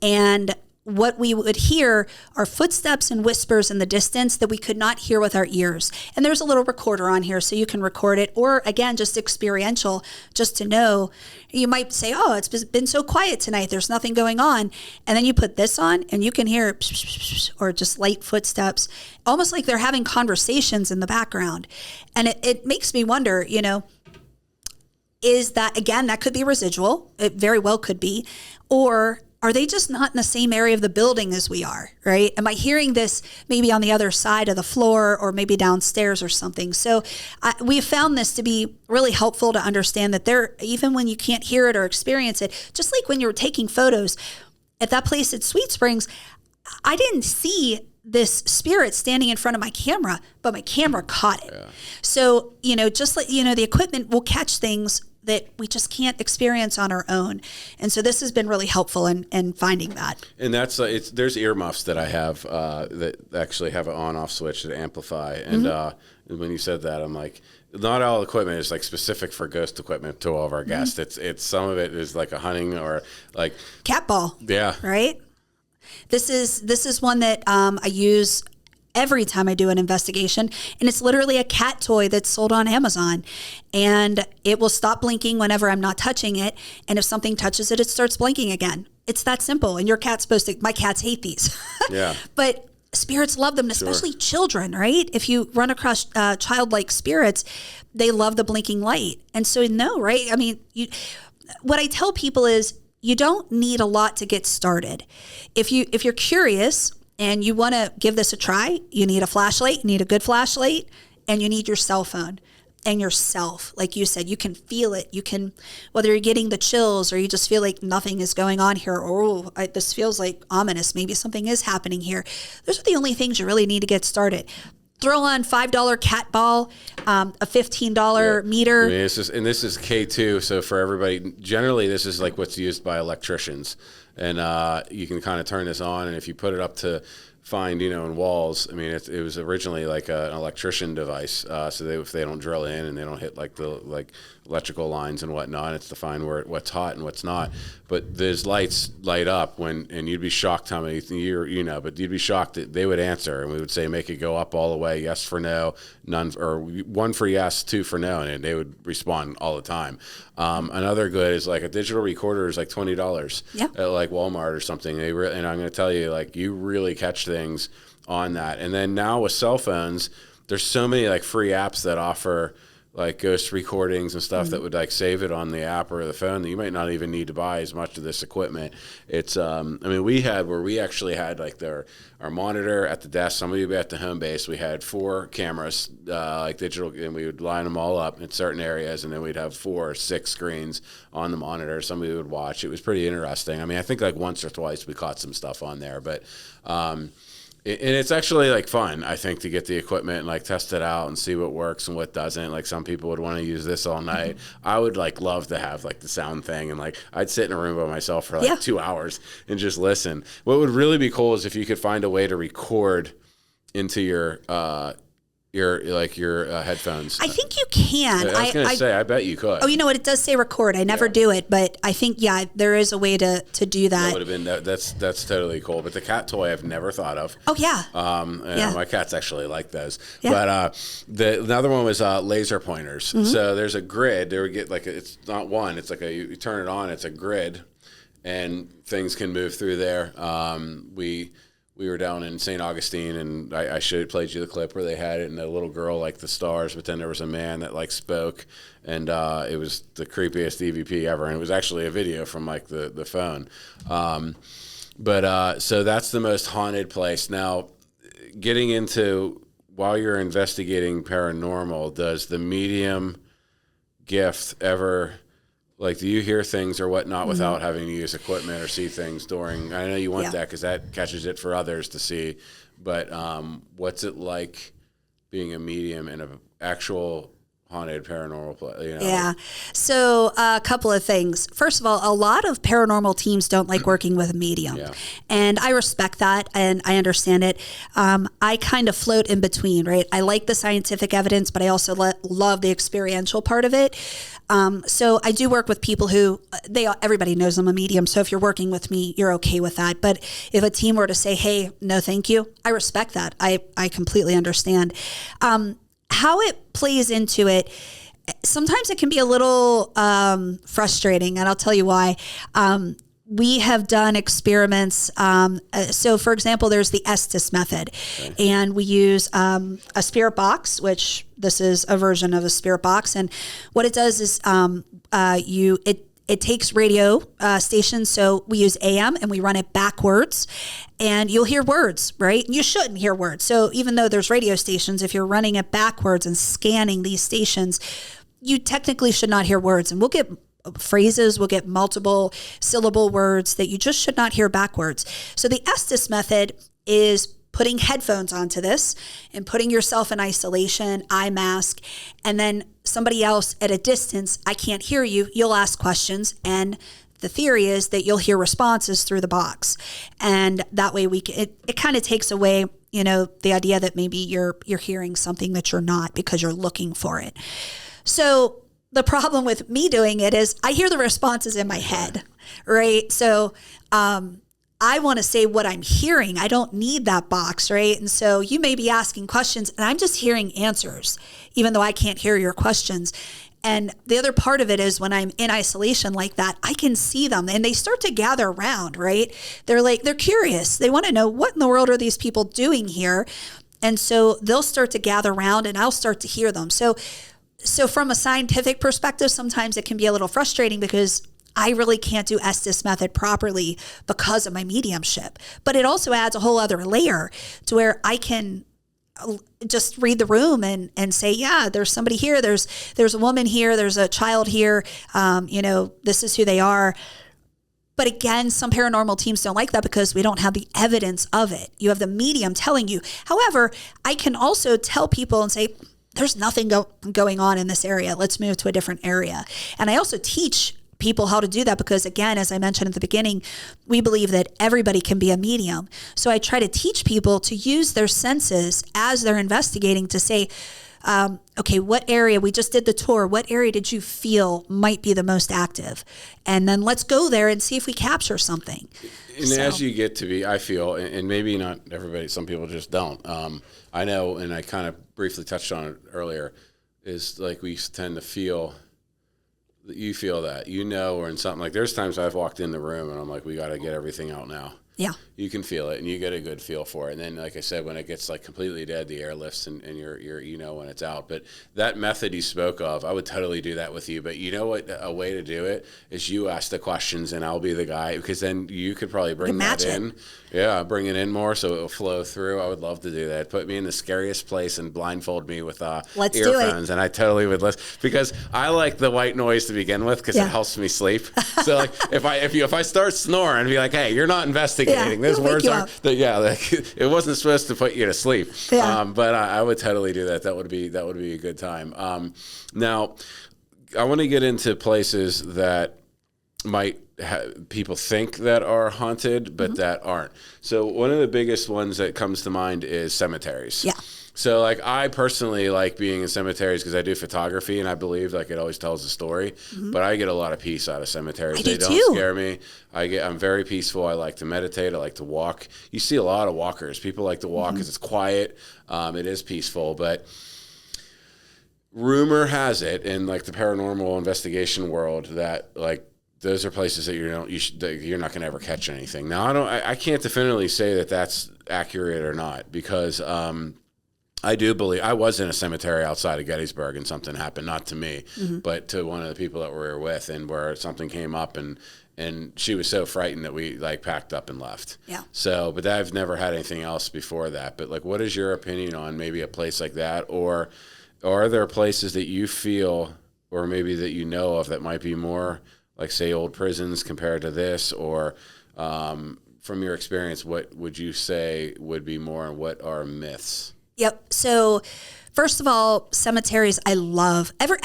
And what we would hear are footsteps and whispers in the distance that we could not hear with our ears. And there's a little recorder on here so you can record it, or again, just experiential, just to know. You might say, oh, it's been so quiet tonight, there's nothing going on. And then you put this on and you can hear or just light footsteps, almost like they're having conversations in the background. And it makes me wonder, is that, again, that could be residual. It very well could be. Or are they just not in the same area of the building as we are, right? Am I hearing this maybe on the other side of the floor, or maybe downstairs or something? So we have found this to be really helpful to understand that even when you can't hear it or experience it, just like when you were taking photos at that place at Sweet Springs, I didn't see this spirit standing in front of my camera, but my camera caught it. Yeah. So, just like, the equipment will catch things that we just can't experience on our own. And so this has been really helpful in finding that. And that's, there's earmuffs that I have that actually have an on-off switch that amplify. And when you said that, I'm like, not all equipment is like specific for ghost equipment to all of our guests. It's some of it is like a hunting or like cat ball. Yeah. Right. This is one that I use every time I do an investigation, and it's literally a cat toy that's sold on Amazon, and it will stop blinking whenever I'm not touching it. And if something touches it, it starts blinking again. It's that simple. And my cats hate these. Yeah. But spirits love them, especially children, right? If you run across childlike spirits, they love the blinking light. And so right? I mean, what I tell people is you don't need a lot to get started. If you're curious and you want to give this a try, you need a flashlight, you need a good flashlight, and you need your cell phone and yourself. Like you said, you can feel it. You can, whether you're getting the chills or you just feel like nothing is going on here, or this feels like ominous, maybe something is happening here. Those are the only things you really need to get started. Throw on $5 cat ball, a $15 meter. I mean, this is K2. So for everybody, generally this is like what's used by electricians, and you can kind of turn this on, and if you put it up to find, in walls. I mean, it was originally like an electrician device. So if they don't drill in and they don't hit like the electrical lines and whatnot, it's to find what's hot and what's not. But those lights light up and you'd be shocked how many but you'd be shocked that they would answer, and we would say make it go up all the way, yes for no, none, or 1 for yes, 2 for no, and they would respond all the time. Another good is like a digital recorder is like $20 at like Walmart or something. And I'm going to tell you, like, you really catch things on that. And then now with cell phones, there's so many like free apps that offer like ghost recordings and stuff that would like save it on the app or the phone that you might not even need to buy as much of this equipment. It's we actually had like our monitor at the desk, somebody would be at the home base. We had 4 cameras, like digital, and we would line them all up in certain areas, and then we'd have 4 or 6 screens on the monitor. Somebody would watch. It was pretty interesting. I mean, I think like once or twice we caught some stuff on there, but and it's actually like fun, I think, to get the equipment and like test it out and see what works and what doesn't. Like some people would want to use this all night. I would like love to have like the sound thing, and like I'd sit in a room by myself for like 2 hours and just listen. What would really be cool is if you could find a way to record into your headphones. I think you can. I was going to say, I bet you could. Oh, you know what? It does say record. I never do it, but I think, there is a way to do that. That would have been, that's totally cool. But the cat toy I've never thought of. Oh, yeah. My cats actually like those. Yeah. But another one was laser pointers. Mm-hmm. So there's a grid. They would get like, it's not one. It's like you turn it on, it's a grid, and things can move through there. We were down in St. Augustine, and I played you the clip where they had it, and the little girl liked the stars, but then there was a man that like spoke, and it was the creepiest EVP ever, and it was actually a video from like the phone. So that's the most haunted place. Now, getting into, while you're investigating paranormal, does the medium gift ever Like, do you hear things or whatnot without having to use equipment or see things during? I know you want that because that catches it for others to see. But what's it like being a medium in an actual haunted paranormal place? You know? Yeah. So a couple of things. First of all, a lot of paranormal teams don't like working with a medium. Yeah. And I respect that and I understand it. I kind of float in between, right? I like the scientific evidence, but I also love the experiential part of it. So I do work with people who everybody knows I'm a medium. So if you're working with me, you're okay with that. But if a team were to say, hey, no, thank you, I respect that. I completely understand. How it plays into it, sometimes it can be a little frustrating, and I'll tell you why. We have done experiments. So, for example, there's the Estes method, and we use a spirit box, which this is a version of a spirit box. And what it does is it takes radio stations. So we use AM and we run it backwards, and you'll hear words, right? You shouldn't hear words. So even though there's radio stations, if you're running it backwards and scanning these stations, you technically should not hear words. And we'll get phrases, we'll get multiple syllable words that you just should not hear backwards. So the Estes method is putting headphones onto this and putting yourself in isolation, eye mask, and then somebody else at a distance, I can't hear you, you'll ask questions, and the theory is that you'll hear responses through the box. And that way it kind of takes away, the idea that maybe you're hearing something that you're not because you're looking for it. So the problem with me doing it is I hear the responses in my head, right? So I want to say what I'm hearing. I don't need that box, right? And so you may be asking questions and I'm just hearing answers, even though I can't hear your questions. And the other part of it is when I'm in isolation like that, I can see them and they start to gather around, right? They're curious. They want to know, what in the world are these people doing here? And so they'll start to gather around and I'll start to hear them. So from a scientific perspective, sometimes it can be a little frustrating because I really can't do Estes method properly because of my mediumship. But it also adds a whole other layer to where I can just read the room and say, yeah, there's somebody here. There's a woman here. There's a child here. This is who they are. But again, some paranormal teams don't like that because we don't have the evidence of it. You have the medium telling you. However, I can also tell people and say, there's nothing going on in this area. Let's move to a different area. And I also teach people how to do that because, again, as I mentioned at the beginning, we believe that everybody can be a medium. So I try to teach people to use their senses as they're investigating to say, okay, what area, we just did the tour, what area did you feel might be the most active? And then let's go there and see if we capture something. And as you get to be, I feel, and maybe not everybody, some people just don't. I know, and I kind of briefly touched on it earlier, is like we tend to feel, you feel that, or in something like, there's times I've walked in the room and I'm like, we got to get everything out now. Yeah. You can feel it and you get a good feel for it. And then, like I said, when it gets like completely dead, the air lifts and you're when it's out. But that method you spoke of, I would totally do that with you. But you know what, a way to do it is you ask the questions and I'll be the guy, because then you could probably bring that in. Yeah, bring it in more so it'll flow through. I would love to do that. Put me in the scariest place and blindfold me with earphones, and I totally would listen, because I like the white noise to begin with because it helps me sleep. So like if I start snoring, be like, hey, you're not investigating. Those words aren't. It wasn't supposed to put you to sleep. Yeah. But I would totally do that. That would be a good time. Now, I want to get into places that might people think that are haunted, but that aren't. So one of the biggest ones that comes to mind is cemeteries. Yeah. So like I personally like being in cemeteries because I do photography and I believe like it always tells a story. But I get a lot of peace out of cemeteries. They don't scare me. I'm very peaceful. I like to meditate. I like to walk. You see a lot of walkers. People like to walk because it's quiet. It is peaceful, but rumor has it in like the paranormal investigation world that like those are places that you're not going to ever catch anything. Now I can't definitively say that that's accurate or not, because I do believe I was in a cemetery outside of Gettysburg and something happened, not to me, but to one of the people that we were with, and where something came up and she was so frightened that we like packed up and left. Yeah. So, but I've never had anything else before that. But like, what is your opinion on maybe a place like that, or are there places that you feel or maybe that you know of that might be more like, say, old prisons compared to this, or from your experience, what would you say would be more, and what are myths? Yep. So first of all, cemeteries I love. Ever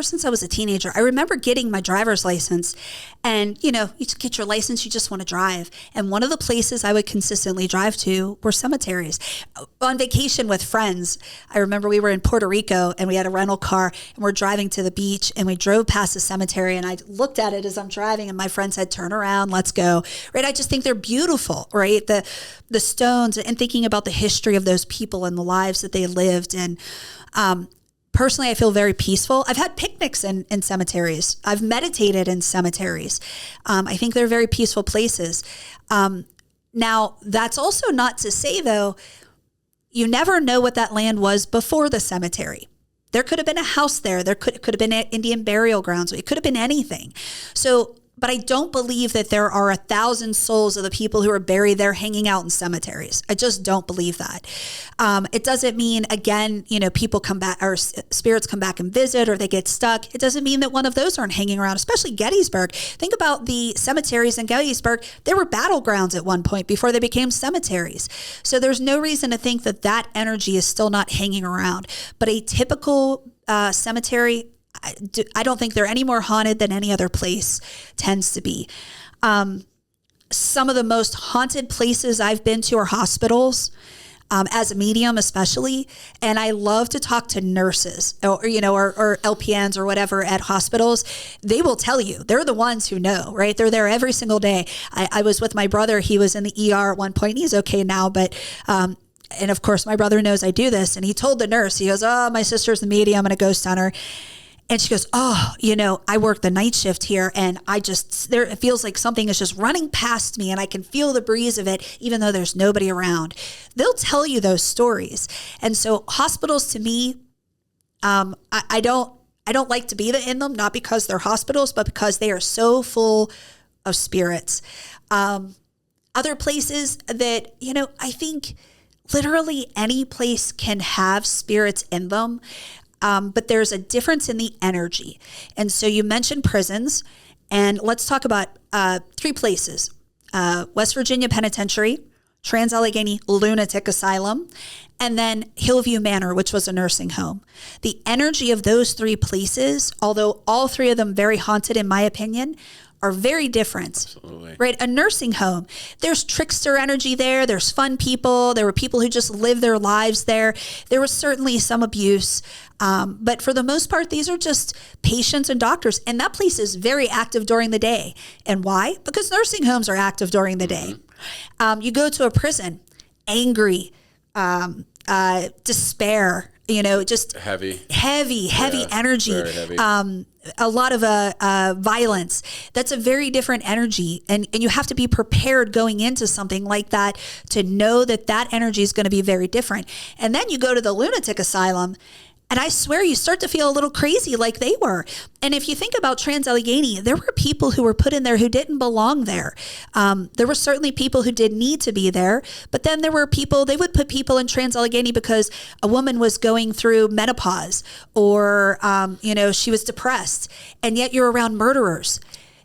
since I was a teenager, I remember getting my driver's license, and you just get your license, you just want to drive. And one of the places I would consistently drive to were cemeteries. On vacation with friends, I remember we were in Puerto Rico and we had a rental car and we're driving to the beach, and we drove past a cemetery, and I looked at it as I'm driving, and my friend said, "Turn around, let's go." Right? I just think they're beautiful, right? The stones, and thinking about the history of those people and the lives that they lived. And personally, I feel very peaceful. I've had picnics in cemeteries. I've meditated in cemeteries. I think they're very peaceful places. Now, that's also not to say, though, you never know what that land was before the cemetery. There could have been a house there. There could have been Indian burial grounds. It could have been anything. So, but I don't believe that there are 1,000 souls of the people who are buried there hanging out in cemeteries. I just don't believe that. It doesn't mean, again, people come back, or spirits come back and visit, or they get stuck. It doesn't mean that one of those aren't hanging around, especially Gettysburg. Think about the cemeteries in Gettysburg. They were battlegrounds at one point before they became cemeteries. So there's no reason to think that that energy is still not hanging around. But a typical cemetery, I don't think they're any more haunted than any other place tends to be. Some of the most haunted places I've been to are hospitals, as a medium especially. And I love to talk to nurses or LPNs or whatever at hospitals. They will tell you. They're the ones who know, right? They're there every single day. I was with my brother. He was in the ER at one point. He's okay now, but and of course, my brother knows I do this. And he told the nurse, he goes, "Oh, my sister's the medium in a ghost hunter." And she goes, "Oh, I work the night shift here, and it feels like something is just running past me, and I can feel the breeze of it, even though there's nobody around." They'll tell you those stories. And so hospitals, to me, I don't like to be in them, not because they're hospitals, but because they are so full of spirits. Other places that, I think literally any place can have spirits in them. But there's a difference in the energy. And so you mentioned prisons, and let's talk about 3 places. West Virginia Penitentiary, Trans-Allegheny Lunatic Asylum, and then Hillview Manor, which was a nursing home. The energy of those 3 places, although all 3 of them very haunted in my opinion, are very different. Absolutely. Right? A nursing home, there's trickster energy there. There's fun people. There were people who just live their lives there. There was certainly some abuse. But for the most part, these are just patients and doctors. And that place is very active during the day. And why? Because nursing homes are active during the day. You go to a prison, angry, despair, just heavy energy, very heavy. A lot of violence. That's a very different energy. And you have to be prepared going into something like that to know that energy is going to be very different. And then you go to the lunatic asylum, and I swear you start to feel a little crazy like they were. And if you think about Trans-Allegheny, there were people who were put in there who didn't belong there. There were certainly people who did need to be there, but then there were people, they would put people in Trans-Allegheny because a woman was going through menopause or, she was depressed, and yet you're around murderers.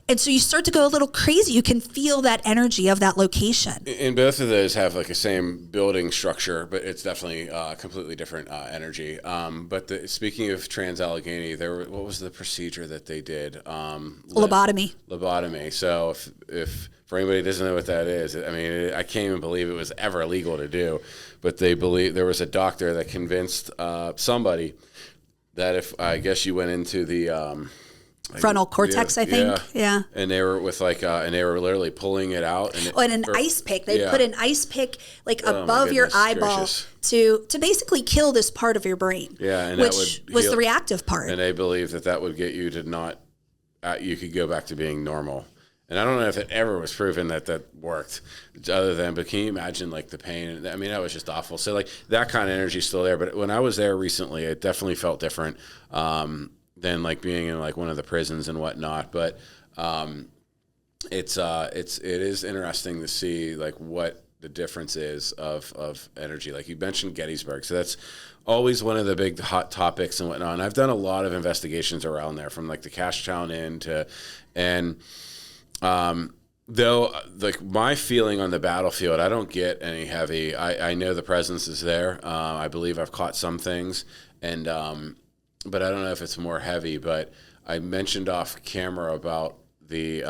And so you start to go a little crazy. You can feel that energy of that location. And both of those have like a same building structure, but it's definitely completely different energy. But speaking of Trans-Allegheny, what was the procedure that they did? Lobotomy. Lobotomy. So if for anybody who doesn't know what that is, I can't even believe it was ever illegal to do. But they believe there was a doctor that convinced somebody that if I guess you went into the frontal cortex, I think. Yeah. And they were and they were literally pulling it out. And an ice pick. They put an ice pick above your eyeball gracious. to basically kill this part of your brain. Yeah, and which was the reactive part. And they believe that would get you to not, you could go back to being normal. And I don't know if it ever was proven that worked, but can you imagine the pain? That was just awful. So that kind of energy is still there. But when I was there recently, it definitely felt different. Than being in one of the prisons and whatnot, but it is interesting to see what the difference is of energy. Like you mentioned Gettysburg. So that's always one of the big hot topics and whatnot. And I've done a lot of investigations around there, from like the Cashtown Inn though, like my feeling on the battlefield, I don't get any heavy. I know the presence is there. I believe I've caught some things, and but I don't know if it's more heavy. But I mentioned off camera about the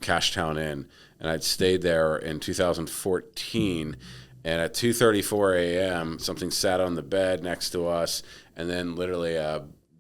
Cashtown Inn, and I'd stayed there in 2014. And at 2:34 a.m., something sat on the bed next to us, and then literally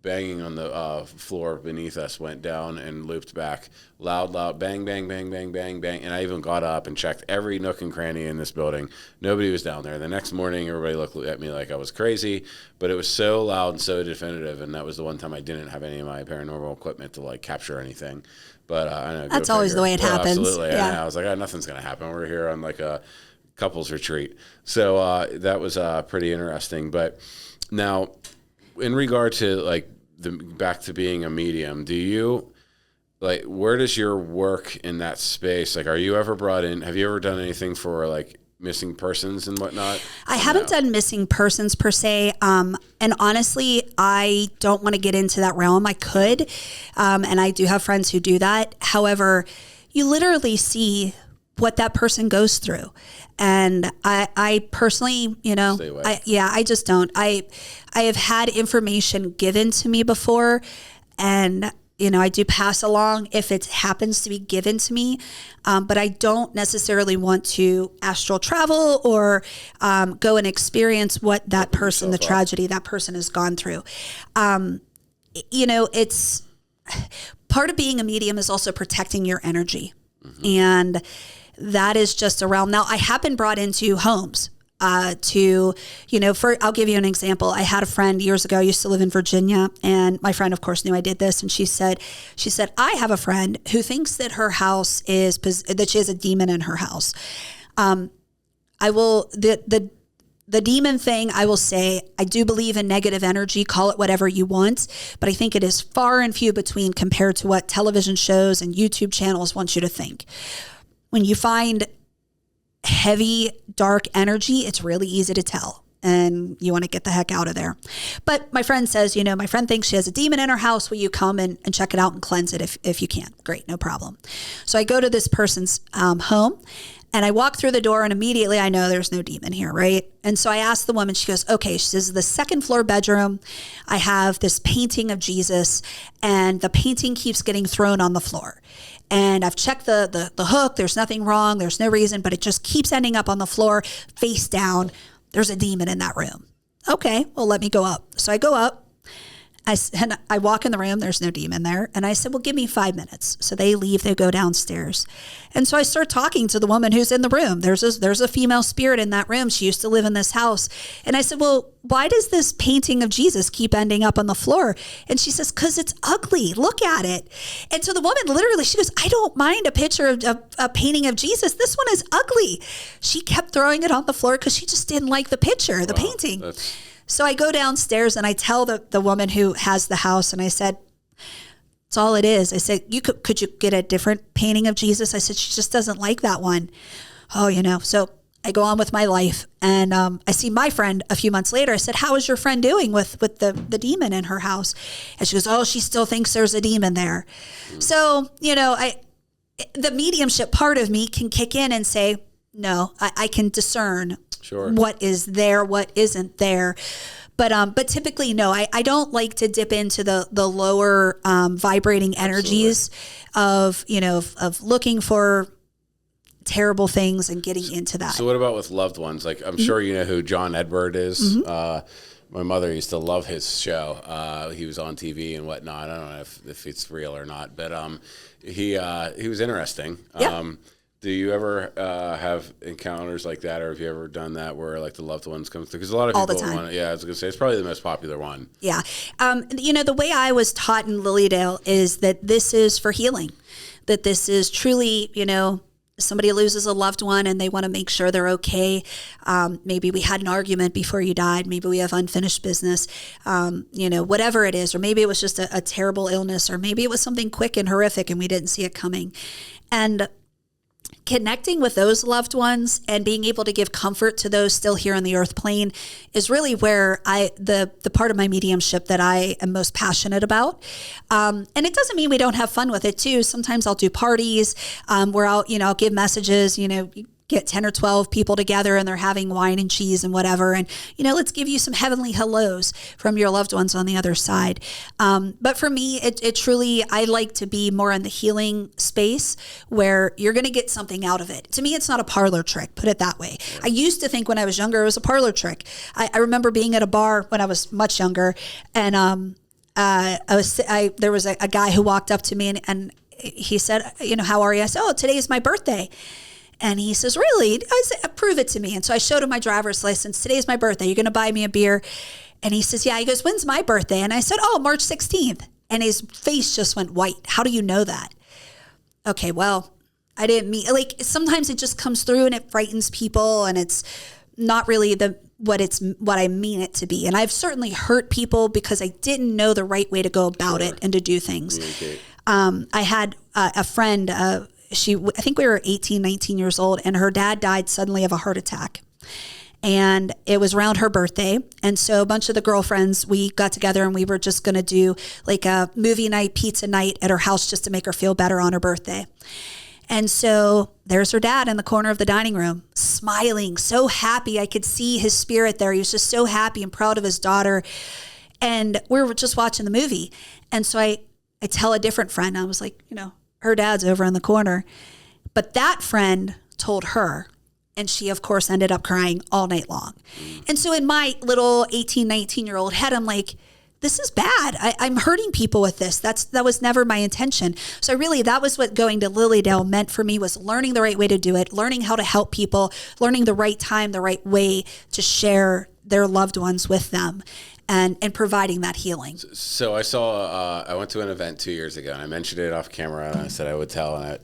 banging on the floor beneath us went down and looped back. Loud, bang, bang, bang, bang, bang, bang. And I even got up and checked every nook and cranny in this building. Nobody was down there. The next morning, everybody looked at me like I was crazy, but it was so loud and so definitive, and that was the one time I didn't have any of my paranormal equipment to like capture anything. But I know that's always the way it happens. Absolutely. Yeah. I was like, nothing's going to happen. We're here on like a couples retreat. So that was pretty interesting. But now, in regard to like back to being a medium, do you like, where does your work in that space? Like, are you ever brought in? Have you ever done anything for like missing persons and whatnot? I haven't done missing persons per se. And honestly, I don't want to get into that realm. I could. And I do have friends who do that. However, you literally see what that person goes through. And I personally, I just don't. I have had information given to me before, and I do pass along if it happens to be given to me, but I don't necessarily want to astral travel or go and experience what that person, the tragedy that person has gone through. It's part of being a medium is also protecting your energy. Mm-hmm. And that is just a realm. Now, I have been brought into homes I'll give you an example. I had a friend years ago, I used to live in Virginia, and my friend, of course, knew I did this. And she said, I have a friend who thinks that her house that she has a demon in her house. The demon thing, I will say, I do believe in negative energy, call it whatever you want, but I think it is far and few between compared to what television shows and YouTube channels want you to think. When you find heavy, dark energy, it's really easy to tell, and you want to get the heck out of there. But my friend says, my friend thinks she has a demon in her house. Will you come and check it out and cleanse it if you can? Great, no problem. So I go to this person's home, and I walk through the door, and immediately I know there's no demon here, right? And so I asked the woman, she goes, okay, she says, the second floor bedroom, I have this painting of Jesus, and the painting keeps getting thrown on the floor. And I've checked the hook. There's nothing wrong. There's no reason, but it just keeps ending up on the floor, face down. There's a demon in that room. Okay, well, let me go up. So I go up. I walk in the room. There's no demon there. And I said, well, give me 5 minutes. So they leave. They go downstairs. And so I start talking to the woman who's in the room. There's a female spirit in that room. She used to live in this house. And I said, well, why does this painting of Jesus keep ending up on the floor? And she says, because it's ugly. Look at it. And so the woman literally, she goes, I don't mind a picture of a painting of Jesus. This one is ugly. She kept throwing it on the floor because she just didn't like the picture, the painting. So I go downstairs and I tell the woman who has the house, and I said, that's all it is. I said, could you get a different painting of Jesus? I said, she just doesn't like that one. Oh, so I go on with my life, and I see my friend a few months later. I said, how is your friend doing with the demon in her house? And she goes, oh, she still thinks there's a demon there. So, the mediumship part of me can kick in and say, no, I can discern what is there, what isn't there. But typically, no, I don't like to dip into the lower vibrating energies of looking for terrible things and getting into that. So what about with loved ones? Like, I'm sure you know who John Edward is. Mm-hmm. My mother used to love his show. He was on TV and whatnot. I don't know if it's real or not, but he was interesting. Yeah. Do you ever have encounters like that, or have you ever done that where like the loved ones come through? Because a lot of people all the time. want it. Yeah, I was going to say it's probably the most popular one. Yeah. The way I was taught in Lilydale is that this is for healing, that this is truly, somebody loses a loved one and they want to make sure they're okay. Maybe we had an argument before you died. Maybe we have unfinished business, whatever it is. Or maybe it was just a terrible illness, or maybe it was something quick and horrific and we didn't see it coming. And connecting with those loved ones and being able to give comfort to those still here on the earth plane is really where the part of my mediumship that I am most passionate about. And it doesn't mean we don't have fun with it too. Sometimes I'll do parties where I'll give messages, get 10 or 12 people together and they're having wine and cheese and whatever. And, let's give you some heavenly hellos from your loved ones on the other side. But for me, it truly, I like to be more in the healing space where you're going to get something out of it. To me, it's not a parlor trick, put it that way. I used to think when I was younger, it was a parlor trick. I remember being at a bar when I was much younger and, there was a guy who walked up to me and he said, how are you? I said, oh, today's my birthday. And he says, really? I said, prove it to me. And so I showed him my driver's license. Today's my birthday. You're going to buy me a beer? And he says, yeah. He goes, when's my birthday? And I said, oh, March 16th. And his face just went white. How do you know that? Okay, well, I didn't mean, sometimes it just comes through and it frightens people and it's not really what I mean it to be. And I've certainly hurt people because I didn't know the right way to go about it and to do things. I had a friend, I think we were 18, 19 years old, and her dad died suddenly of a heart attack. And it was around her birthday. And so a bunch of the girlfriends, we got together and we were just going to do like a movie night, pizza night at her house just to make her feel better on her birthday. And so there's her dad in the corner of the dining room, smiling, so happy. I could see his spirit there. He was just so happy and proud of his daughter. And we were just watching the movie. And so I tell a different friend, I was like, her dad's over in the corner. But that friend told her, and she, of course, ended up crying all night long. And so in my little 18, 19-year-old head, I'm like, this is bad. I'm hurting people with this. That was never my intention. So really, that was what going to Lilydale meant for me, was learning the right way to do it, learning how to help people, learning the right time, the right way to share their loved ones with them. And providing that healing. So I went to an event 2 years ago, and I mentioned it off camera, and I said I would tell, and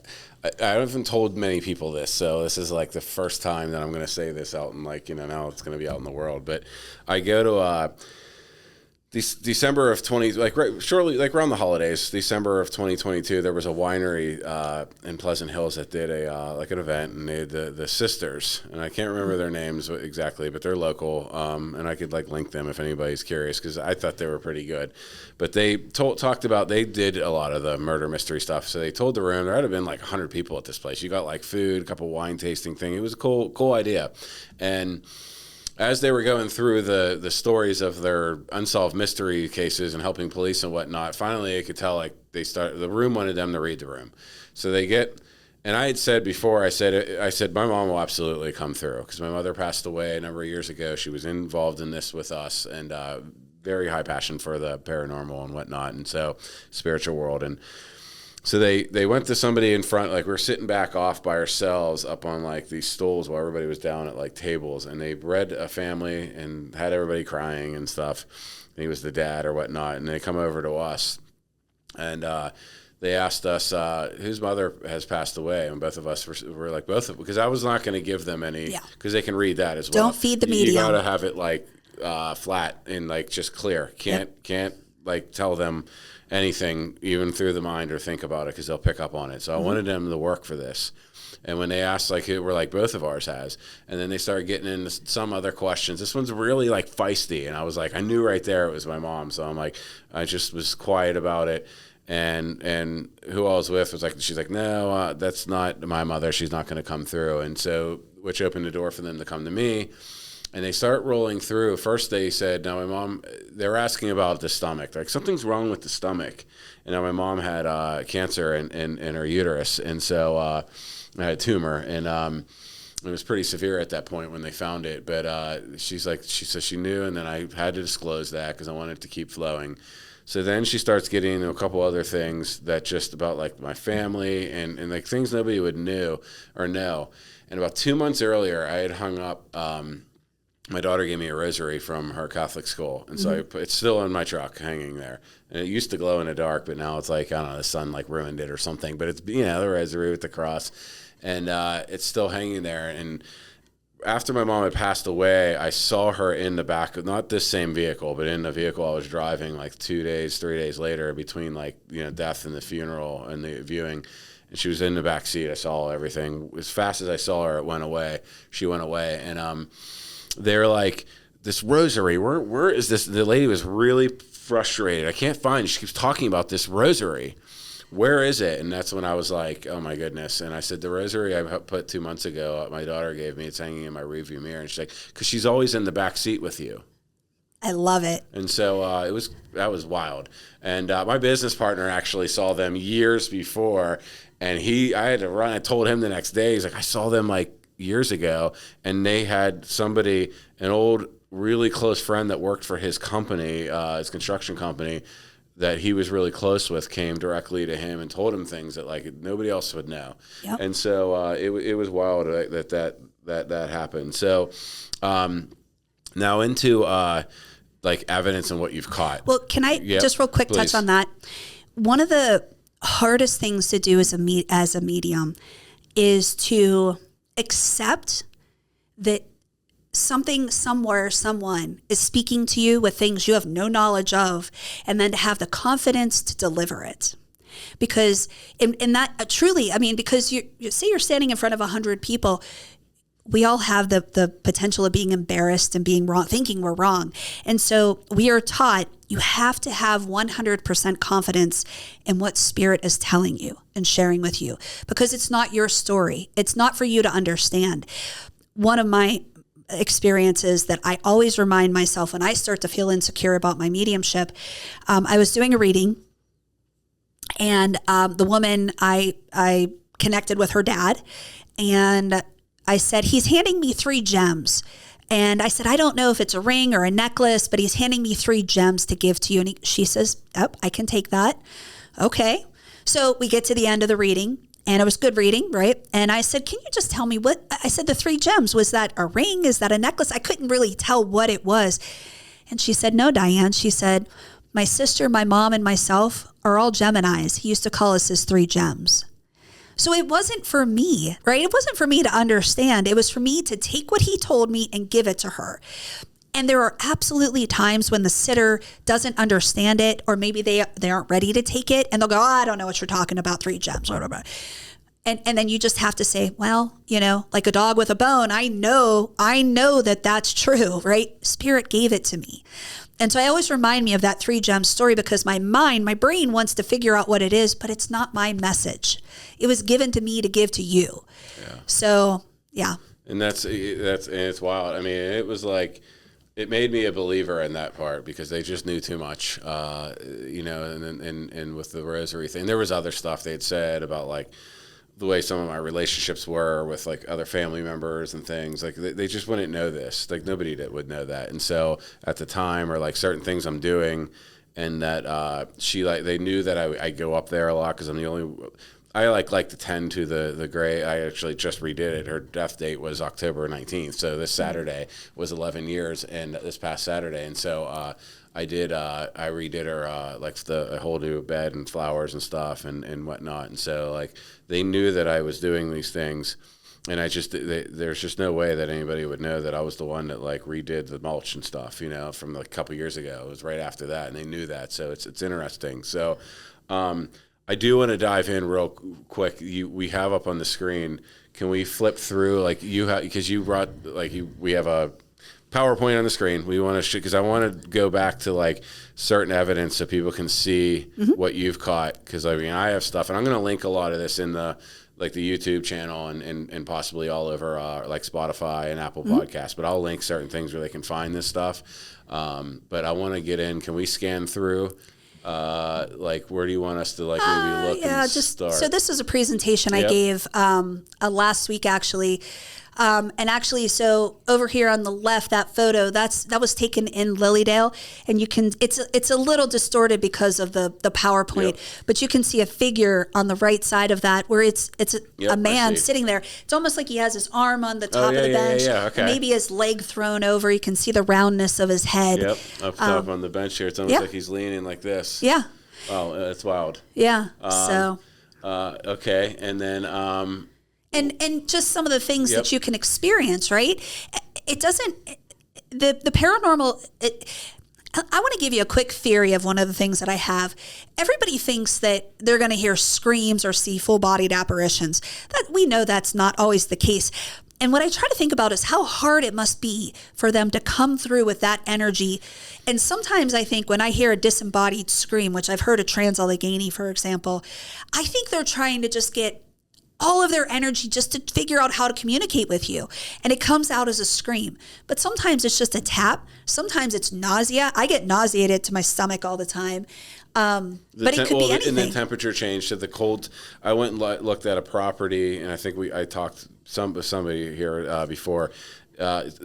I haven't told many people this, so this is like the first time that I'm going to say this out, and now it's going to be out in the world. But I go to December of shortly around the holidays, December of 2022, there was a winery in Pleasant Hills that did an event, and they had the sisters, and I can't remember their names exactly, but they're local, and I could link them if anybody's curious, because I thought they were pretty good. But they talked about, they did a lot of the murder mystery stuff, so they told the room there had been 100 people at this place. You got food, a couple wine tasting thing. It was a cool idea, and as they were going through the stories of their unsolved mystery cases and helping police and whatnot, finally I could tell the room wanted them to read the room. So they get, and I had said before, I said my mom will absolutely come through, because my mother passed away a number of years ago. She was involved in this with us, and very high passion for the paranormal and whatnot, and so spiritual world. And so they went to somebody in front, we were sitting back off by ourselves up on these stools while everybody was down at tables, and they read a family and had everybody crying and stuff. And he was the dad or whatnot, and they come over to us, and they asked us whose mother has passed away, and both of us were like, because I was not going to give them any, because they can read that as well. Don't feed the medium. You got to have it flat and just clear. Can't tell them anything even through the mind or think about it, because they'll pick up on it. So I wanted them to work for this. And when they asked, we're both of ours has, and then they started getting into some other questions. This one's really feisty, and I was I knew right there it was my mom. So I'm I just was quiet about it. And who I was with was she's no, that's not my mother. She's not going to come through. And so, which opened the door for them to come to me. And they start rolling through. First, they said, now my mom, they were asking about the stomach. Something's wrong with the stomach. And now my mom had cancer in her uterus. And so I had a tumor. And it was pretty severe at that point when they found it. But she said she knew. And then I had to disclose that because I wanted it to keep flowing. So then she starts getting into a couple other things that just about my family and things nobody would know. And about 2 months earlier, I had hung up. My daughter gave me a rosary from her Catholic school, and so it's still in my truck hanging there. And it used to glow in the dark, but now it's I don't know, the sun ruined it or something. But it's the rosary with the cross, and it's still hanging there. And after my mom had passed away, I saw her in the back of not this same vehicle, but in the vehicle I was driving 3 days later between death and the funeral and the viewing. and she was in the back seat. I saw everything. As fast as I saw her, it went away. She went away. And they're like, this rosary, where is this? The lady was really frustrated. I can't find it. She keeps talking about this rosary. Where is it? And that's when I was like, oh my goodness. And I said, the rosary I put 2 months ago, my daughter gave me, it's hanging in my rearview mirror. And she's like, because she's always in the back seat with you. I love it. And so that was wild. And my business partner actually saw them years before, and I had to run. I told him the next day, he's like, I saw them like years ago, and they had somebody, an old, really close friend that worked for his company, his construction company, that he was really close with, came directly to him and told him things that like nobody else would know. Yep. And so it was wild that happened. So now into like evidence and what you've caught. Well, can I just real quick touch on that? One of the hardest things to do as a medium is to accept that something, somewhere, someone is speaking to you with things you have no knowledge of, and then to have the confidence to deliver it. Because in that truly, I mean, because you say you're standing in front of 100 people, we all have the potential of being embarrassed and being wrong, thinking we're wrong. And so we are taught you have to have 100% confidence in what Spirit is telling you and sharing with you, because it's not your story. It's not for you to understand. One of my experiences that I always remind myself when I start to feel insecure about my mediumship, I was doing a reading, and the woman, I connected with her dad, and I said, he's handing me 3 gems. And I said, I don't know if it's a ring or a necklace, but he's handing me 3 gems to give to you. And she says, oh, I can take that. Okay. So we get to the end of the reading, and it was good reading, right? And I said, can you just tell me I said, the 3 gems, was that a ring? Is that a necklace? I couldn't really tell what it was. And she said, no, Diane. She said, my sister, my mom, and myself are all Geminis. He used to call us his 3 gems. So it wasn't for me, right? It wasn't for me to understand. It was for me to take what he told me and give it to her. And there are absolutely times when the sitter doesn't understand it, or maybe they aren't ready to take it, and they'll go, oh, I don't know what you're talking about, 3 gems. And then you just have to say, well, like a dog with a bone, I know that that's true, right? Spirit gave it to me. And so I always remind me of that 3 gem story, because my brain wants to figure out what it is, but it's not my message. It was given to me to give to you. Yeah. So, yeah. And and it's wild. I mean, it was like, it made me a believer in that part, because they just knew too much, and with the rosary thing, there was other stuff they'd said about like the way some of my relationships were with like other family members and things. Like they just wouldn't know this. Like nobody would know that. And so at the time, or like certain things I'm doing, and that they knew that I go up there a lot, because I'm the only. I like to tend to the gray. I actually just redid it. Her death date was October 19th. So this Saturday was 11 years, and this past Saturday. And so I redid her like a whole new bed and flowers and stuff and whatnot. And so like they knew that I was doing these things, and there's just no way that anybody would know that I was the one that like redid the mulch and stuff, from like a couple years ago. It was right after that, and they knew that. So it's interesting. So I do want to dive in real quick. We have up on the screen. Can we flip through because you brought we have a PowerPoint on the screen. We want to because I want to go back to like certain evidence so people can see what you've caught. Because I mean, I have stuff, and I'm going to link a lot of this in the YouTube channel and possibly all over like Spotify and Apple Podcasts. But I'll link certain things where they can find this stuff. But I want to get in. Can we scan through? Where do you want us to maybe look and start? So this is a presentation I gave last week, actually. So over here on the left, that photo, that was taken in Lilydale, and it's a little distorted because of the PowerPoint, but you can see a figure on the right side of that where it's a man sitting there. It's almost like he has his arm on the top of the bench, okay. and maybe his leg thrown over. You can see the roundness of his head. Yep, up top on the bench here. It's almost like he's leaning like this. Yeah. Wow, that's wild. Yeah. Okay, and then. And just some of the things that you can experience, right? It doesn't, the paranormal, I want to give you a quick theory of one of the things that I have. Everybody thinks that they're going to hear screams or see full-bodied apparitions. That we know that's not always the case. And what I try to think about is how hard it must be for them to come through with that energy. And sometimes I think when I hear a disembodied scream, which I've heard a trans-Allegheny, for example, I think they're trying to just get all of their energy just to figure out how to communicate with you. And it comes out as a scream. But sometimes it's just a tap. Sometimes it's nausea. I get nauseated to my stomach all the time. But it could be anything. And the temperature change to the cold. I went and looked at a property, and I think I talked with somebody here before.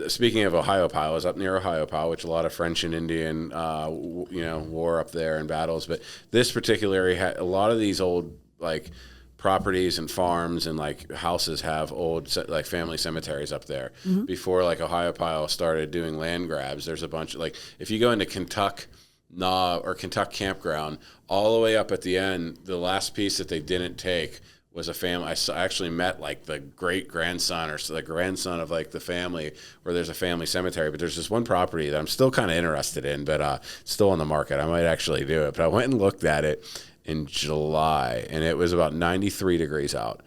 Speaking of Ohiopyle, I was up near Ohiopyle, which a lot of French and Indian, war up there and battles. But this particular area had a lot of these old, like, properties and farms and like houses have old like family cemeteries up there. Mm-hmm. Before like Ohiopyle started doing land grabs, there's a bunch of like, if you go into Kentuck or Kentuck Campground, all the way up at the end, the last piece that they didn't take was a family. I actually met like the great grandson or the grandson of like the family where there's a family cemetery. But there's this one property that I'm still kind of interested in, but still on the market. I might actually do it. But I went and looked at it in July, and it was about 93 degrees out.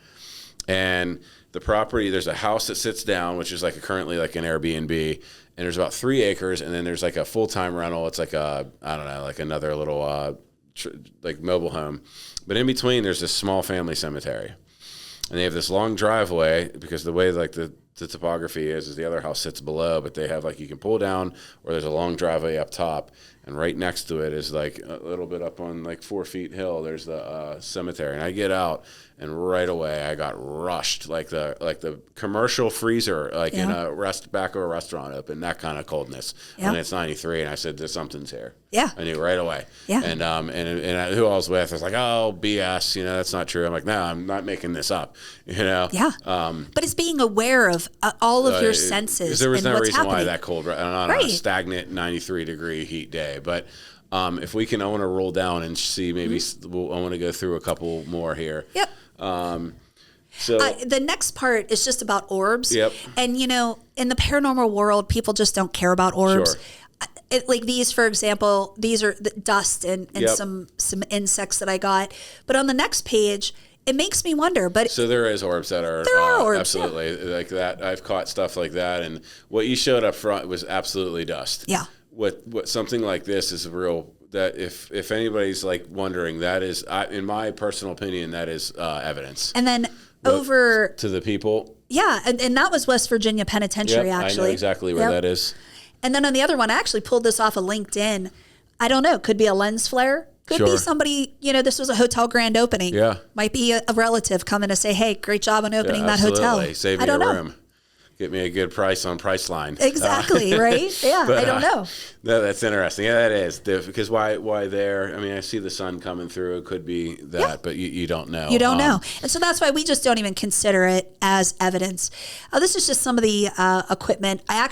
And the property, there's a house that sits down, which is like currently like an Airbnb, and there's about 3 acres, and then there's like a full-time rental. It's like like another little like mobile home. But in between, there's this small family cemetery. And they have this long driveway because the way like the topography is the other house sits below, but they have like you can pull down, or there's a long driveway up top. And right next to it is like a little bit up on like 4 feet hill. There's the cemetery, and I get out, and right away I got rushed like the commercial freezer in a back of a restaurant open, that kind of coldness. Yeah. And it's 93, and I said, "There's something's here." Yeah, I knew right away. Yeah, and who I was with was like, "Oh, BS, that's not true." I'm like, "No, I'm not making this up." Yeah. But it's being aware of all of your senses. There was no reason happening. why that cold, on a stagnant 93 degree heat day. But if we can, I want to roll down and see maybe I want to go through a couple more here. Yep. So the next part is just about orbs. Yep. And in the paranormal world, people just don't care about orbs. Sure. Like these, for example, these are the dust and some insects that I got. But on the next page, it makes me wonder. But so there is orbs that are orbs, absolutely like that. I've caught stuff like that, and what you showed up front was absolutely dust. Yeah. What something like this is real. That if anybody's like wondering, that is, in my personal opinion, that is evidence. And then over to the people. Yeah, and that was West Virginia Penitentiary. Actually, I know exactly where that is. And then on the other one, I actually pulled this off of LinkedIn. I don't know. Could be a lens flare. Could be somebody, this was a hotel grand opening. Yeah. Might be a relative coming to say, hey, great job on opening that hotel. Save me a room. Get me a good price on Priceline. Exactly, right? Yeah, but, I don't know. No, that's interesting. Yeah, that is. Because why there? I mean, I see the sun coming through. It could be that, but you don't know. You don't know. And so that's why we just don't even consider it as evidence. This is just some of the equipment. I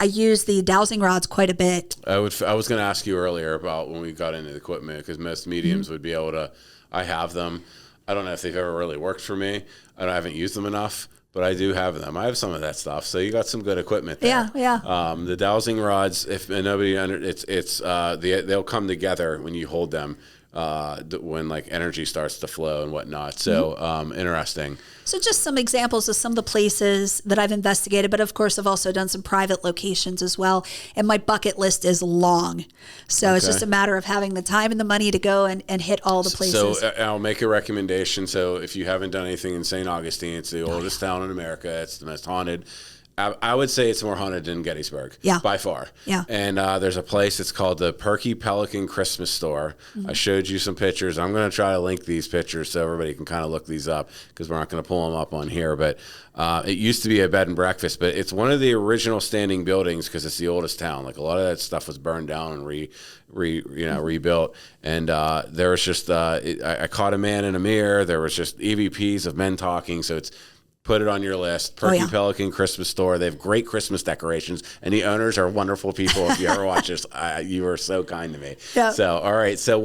use the dowsing rods quite a bit. I was going to ask you earlier about when we got into the equipment, because most mediums would be able to. I have them. I don't know if they've ever really worked for me. I haven't used them enough, but I do have them. I have some of that stuff. So you got some good equipment there. Yeah. The dowsing rods, if nobody they'll come together when you hold them. When like energy starts to flow and whatnot. So interesting. So just some examples of some of the places that I've investigated, but of course I've also done some private locations as well. And my bucket list is long. So it's just a matter of having the time and the money to go and hit all the places. So I'll make a recommendation. So if you haven't done anything in St. Augustine, it's the oldest town in America. It's the most haunted. I would say it's more haunted than Gettysburg, by far. Yeah. And there's a place, it's called the Perky Pelican Christmas Store. I showed you some pictures. I'm going to try to link these pictures so everybody can kind of look these up, because we're not going to pull them up on here. But it used to be a bed and breakfast, but it's one of the original standing buildings because it's the oldest town. Like a lot of that stuff was burned down and rebuilt. And there was just, I caught a man in a mirror. There was just EVPs of men talking. So it's, put it on your list. Perky Pelican Christmas Store. They have great Christmas decorations, and the owners are wonderful people. If you ever watch this, you are so kind to me. Yeah. So, all right. So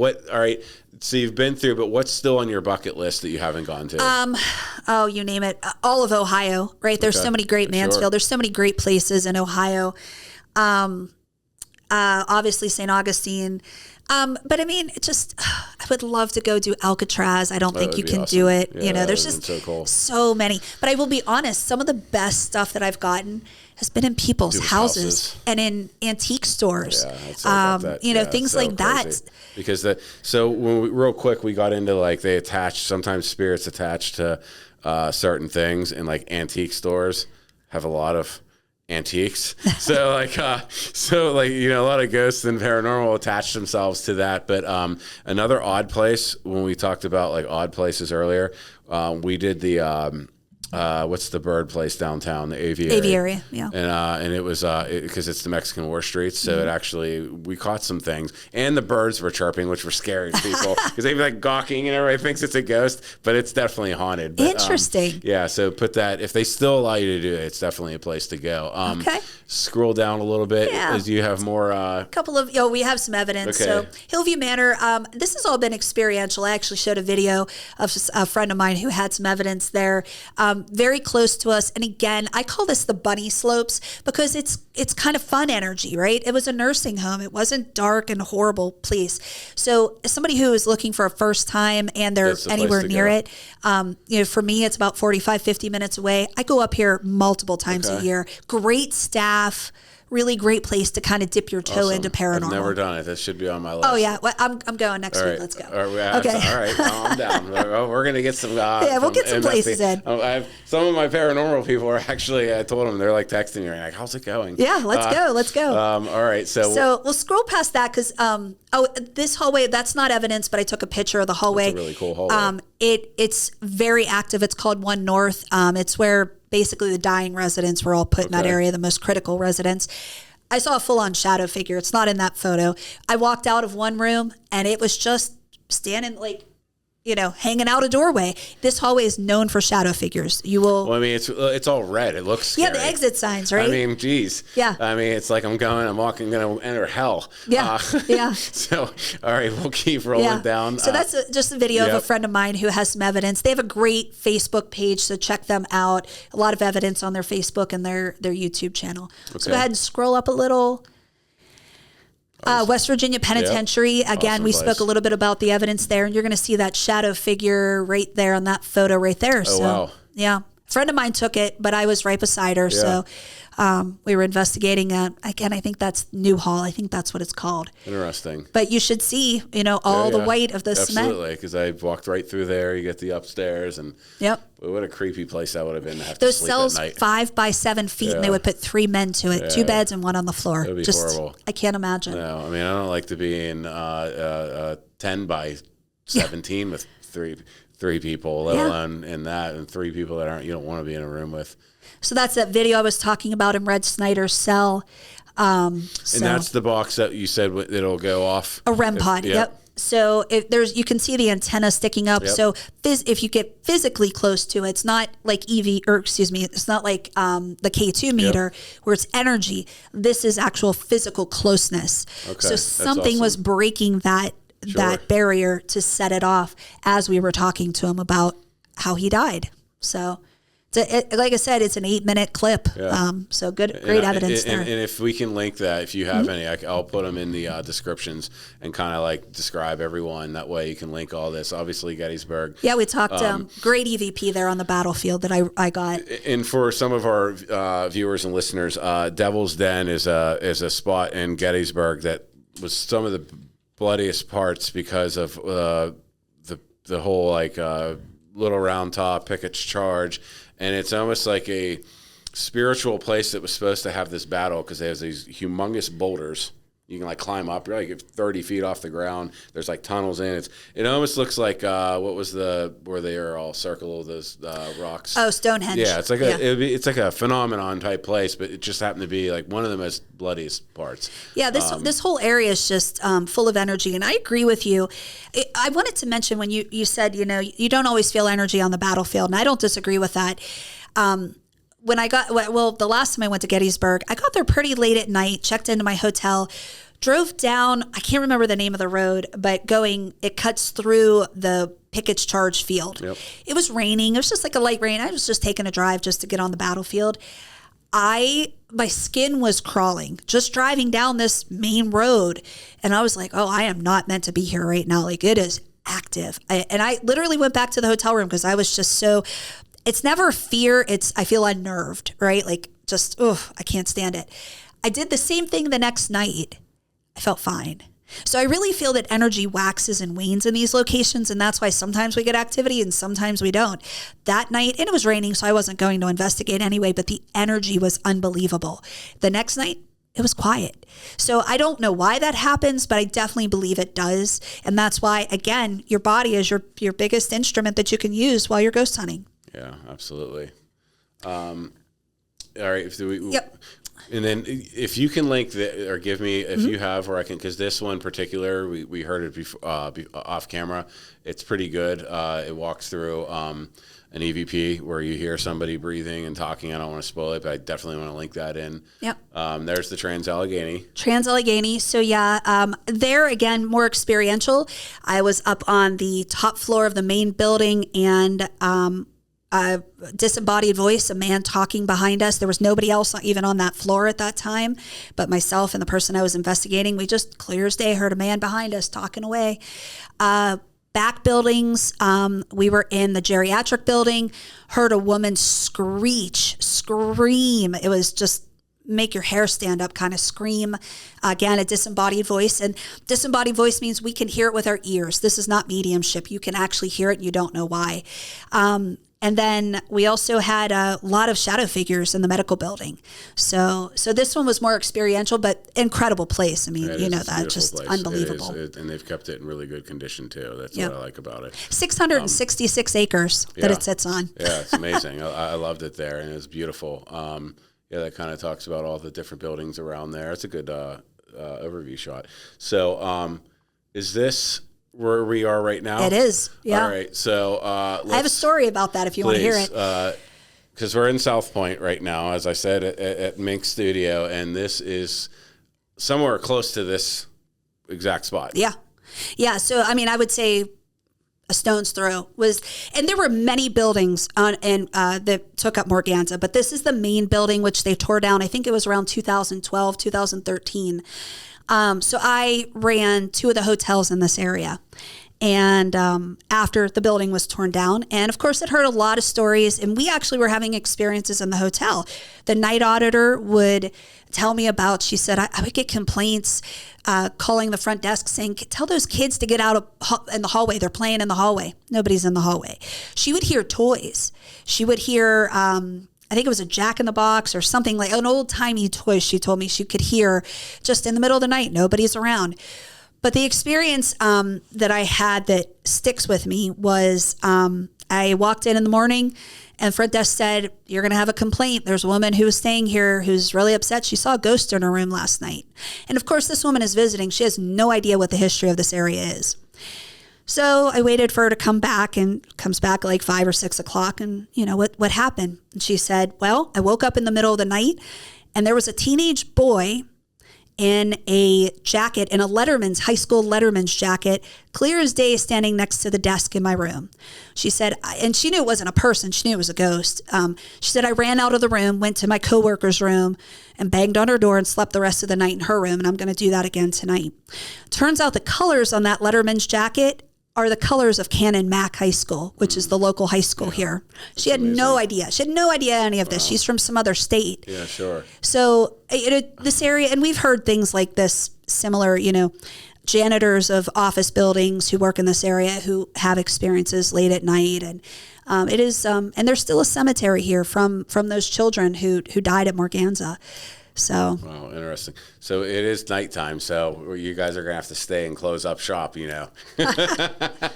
So you've been through, but what's still on your bucket list that you haven't gone to? You name it. All of Ohio, right? There's so many great Mansfield. There's so many great places in Ohio. obviously St. Augustine. But I mean, I would love to go do Alcatraz. I don't think you can do it. Yeah, there's just so many. But I will be honest, some of the best stuff that I've gotten has been in people's houses and in antique stores. Yeah, things so like crazy. That. Because so when real quick, we got into like sometimes spirits attached to certain things, and like antique stores have a lot of antiques. So a lot of ghosts and paranormal attach themselves to that. But another odd place, when we talked about like odd places earlier, we did the what's the bird place downtown, the aviary, yeah. And it was because it's the Mexican War Streets, so it actually, we caught some things, and the birds were chirping, which were scary to people because they'd be like gawking and everybody thinks it's a ghost, but it's definitely haunted. But, interesting. Yeah, so put that, if they still allow you to do it, it's definitely a place to go. Okay. Scroll down a little bit as you have more. A couple of, we have some evidence. Okay. So Hillview Manor, this has all been experiential. I actually showed a video of a friend of mine who had some evidence there. Very close to us. And again, I call this the bunny slopes because it's kind of fun energy, right? It was a nursing home. It wasn't dark and horrible place. So as somebody who is looking for a first time and they're anywhere near it, for me, it's about 45, 50 minutes away. I go up here multiple times a year. Great staff. Really great place to kind of dip your toe into paranormal. I've never done it. This should be on my list. Oh yeah, well, I'm going next week. Let's go. All right. Well, I'm down. We're gonna get some. We'll get some places in. Some of my paranormal people are actually. I told them, they're like texting me, like, "How's it going?" Yeah, let's go. All right, so we'll scroll past that because this hallway, that's not evidence, but I took a picture of the hallway. It's a really cool hallway. It's very active. It's called 1 North. It's where basically the dying residents were all put in that area, the most critical residents. I saw a full-on shadow figure. It's not in that photo. I walked out of one room and it was just standing hanging out a doorway. This hallway is known for shadow figures. You will. Well, I mean, it's all red. It looks scary. Yeah, the exit signs, right? I mean, geez. Yeah. I mean, it's like I'm going to enter hell. Yeah. Yeah. So, all right, we'll keep rolling down. So that's just a video of a friend of mine who has some evidence. They have a great Facebook page, so check them out. A lot of evidence on their Facebook and their YouTube channel. Okay. So go ahead and scroll up a little. West Virginia Penitentiary. Again, awesome we spoke a little bit about the evidence there, and you're going to see that shadow figure right there on that photo right there. Oh, wow. Yeah. A friend of mine took it, but I was right beside her. Yeah. So we were investigating. Again, I think that's New Hall. I think that's what it's called. Interesting. But you should see, all the white of the cement. Absolutely, because I walked right through there. You get the upstairs, and what a creepy place that would have been to have Those to sleep cells, at night. 5 by 7 feet, and they would put 3 men to it, 2 beds and 1 on the floor. It would be horrible. I can't imagine. No, I mean, I don't like to be in 10 by 17 with three people, let alone in that, and 3 people that you don't want to be in a room with. So that's that video I was talking about in Red Snyder's cell. And that's the box that you said it'll go off. A REM pod. Yep. So you can see the antenna sticking up. Yep. So if you get physically close to it, it's not like it's not like the K2 meter where it's energy. This is actual physical closeness. Okay. So something was breaking that barrier to set it off as we were talking to him about how he died. So like I said, it's an 8-minute clip. Yeah. So great evidence there. And if we can link that, if you have any, I'll put them in the descriptions and kind of like describe everyone. That way you can link all this. Obviously, Gettysburg. Yeah, we talked great EVP there on the battlefield that I got. And for some of our viewers and listeners, Devil's Den is a spot in Gettysburg that was some of the bloodiest parts because of the whole Little Round Top, Pickett's Charge. And it's almost like a spiritual place that was supposed to have this battle because there's these humongous boulders. You can climb up. You're 30 feet off the ground. There's tunnels in it. It almost looks like what was where they are all circle of those rocks. Oh, Stonehenge. Yeah, it's it's like a phenomenon type place, but it just happened to be one of the most bloodiest parts. Yeah, this whole area is just full of energy, and I agree with you. I wanted to mention when you said you don't always feel energy on the battlefield, and I don't disagree with that. When the last time I went to Gettysburg, I got there pretty late at night, checked into my hotel, drove down, I can't remember the name of the road, but it cuts through the Pickett's Charge field. Yep. It was raining. It was just a light rain. I was just taking a drive just to get on the battlefield. my skin was crawling just driving down this main road. And I was like, oh, I am not meant to be here right now. Like, it is active. And I literally went back to the hotel room because I was just it's never fear. I feel unnerved, right? Like, just, I can't stand it. I did the same thing the next night. I felt fine. So I really feel that energy waxes and wanes in these locations, and that's why sometimes we get activity and sometimes we don't. That night, and it was raining, so I wasn't going to investigate anyway, but the energy was unbelievable. The next night, it was quiet. So I don't know why that happens, but I definitely believe it does. And that's why, again, your body is your biggest instrument that you can use while you're ghost hunting. Yeah, absolutely. All right. Yep. And then if you can link or give me, if you have, or I can, because this one in particular, we heard it before, off camera. It's pretty good. It walks through an EVP where you hear somebody breathing and talking. I don't want to spoil it, but I definitely want to link that in. Yep. There's the Trans-Allegheny. Trans-Allegheny. So yeah, there again, more experiential. I was up on the top floor of the main building, and a disembodied voice, a man talking behind us. There was nobody else even on that floor at that time, but myself and the person I was investigating. We just, clear as day, heard a man behind us talking away. Back buildings, we were in the geriatric building, heard a woman scream. It was just make your hair stand up kind of scream. Again, a disembodied voice. And disembodied voice means we can hear it with our ears. This is not mediumship. You can actually hear it and you don't know why. And then we also had a lot of shadow figures in the medical building. So this one was more experiential, but incredible place. I mean, you know that, just place. Unbelievable. And they've kept it in really good condition too. That's what I like about it. 666 acres that it sits on. Yeah, it's amazing. I loved it there, and it was beautiful. That kind of talks about all the different buildings around there. It's a good overview shot. So is this where we are right now? It is, yeah. All right, so I have a story about that if you want to hear it. Because we're in South Point right now, as I said, at Mink Studio, and this is somewhere close to this exact spot. Yeah. Yeah, so, I mean, I would say a stone's throw and there were many buildings that took up Morganza, but this is the main building, which they tore down. I think it was around 2012, 2013. So I ran two of the hotels in this area. And after the building was torn down, and of course it heard a lot of stories, and we actually were having experiences in the hotel. The night auditor would tell me about, she said, I would get complaints calling the front desk saying, tell those kids to get out in the hallway. They're playing in the hallway. Nobody's in the hallway. She would hear toys. She would hear, I think it was a Jack in the Box or something, like an old timey toy. She told me she could hear just in the middle of the night. Nobody's around. But the experience that I had that sticks with me was I walked in the morning and front desk said, you're going to have a complaint. There's a woman who was staying here who's really upset. She saw a ghost in her room last night. And of course, this woman is visiting. She has no idea what the history of this area is. So I waited for her to come back, and comes back at like 5 or 6 o'clock. And you know, what happened? And she said, well, I woke up in the middle of the night and there was a teenage boy in a jacket, in a high school Letterman's jacket, clear as day, standing next to the desk in my room. She said, and she knew it wasn't a person. She knew it was a ghost. She said, I ran out of the room, went to my coworker's room and banged on her door and slept the rest of the night in her room. And I'm going to do that again tonight. Turns out the colors on that Letterman's jacket are the colors of Cannon Mac High School, which is the local high school here. She had no idea. She had no idea any of this. She's from some other state. Yeah, sure. So this area, and we've heard things like this, similar, janitors of office buildings who work in this area who have experiences late at night. And it is, and there's still a cemetery here from those children who died at Morganza. So. Wow, interesting. So it is nighttime, so you guys are going to have to stay and close up shop,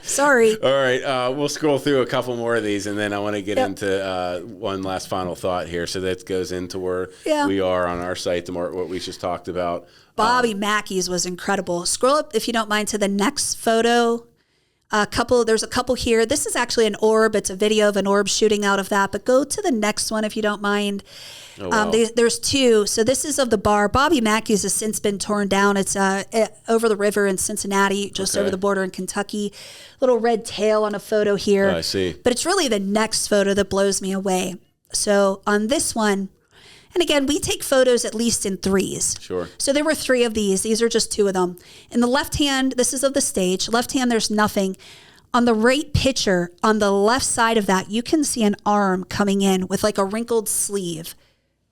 Sorry. All right, we'll scroll through a couple more of these, and then I want to get into one last final thought here. So that goes into where we are on our site, what we just talked about. Bobby Mackey's was incredible. Scroll up, if you don't mind, to the next photo. There's a couple here. This is actually an orb. It's a video of an orb shooting out of that, but go to the next one if you don't mind. Oh, wow. There's two. So this is of the bar. Bobby Mackey's has since been torn down. It's over the river in Cincinnati, just over the border in Kentucky. Little red tail on a photo here. Oh, I see. But it's really the next photo that blows me away. So on this one, And again, we take photos at least in threes. Sure. So there were 3 of these. These are just 2 of them. In the left hand, this is of the stage. Left hand, there's nothing. On the right picture, on the left side of that, you can see an arm coming in with like a wrinkled sleeve.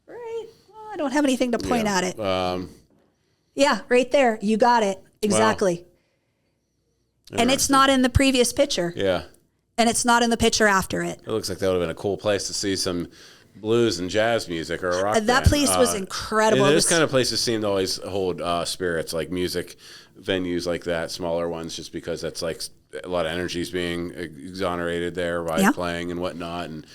Right? Oh, I don't have anything to point at it. Yeah, right there. You got it. Exactly. Wow. And it's not in the previous picture. Yeah. And it's not in the picture after it. It looks like that would have been a cool place to see some blues and jazz music or a rock That band. place was incredible. And those kind of places seem to always hold spirits, like music venues like that, smaller ones, just because that's like a lot of energy is being exonerated there by playing and whatnot. And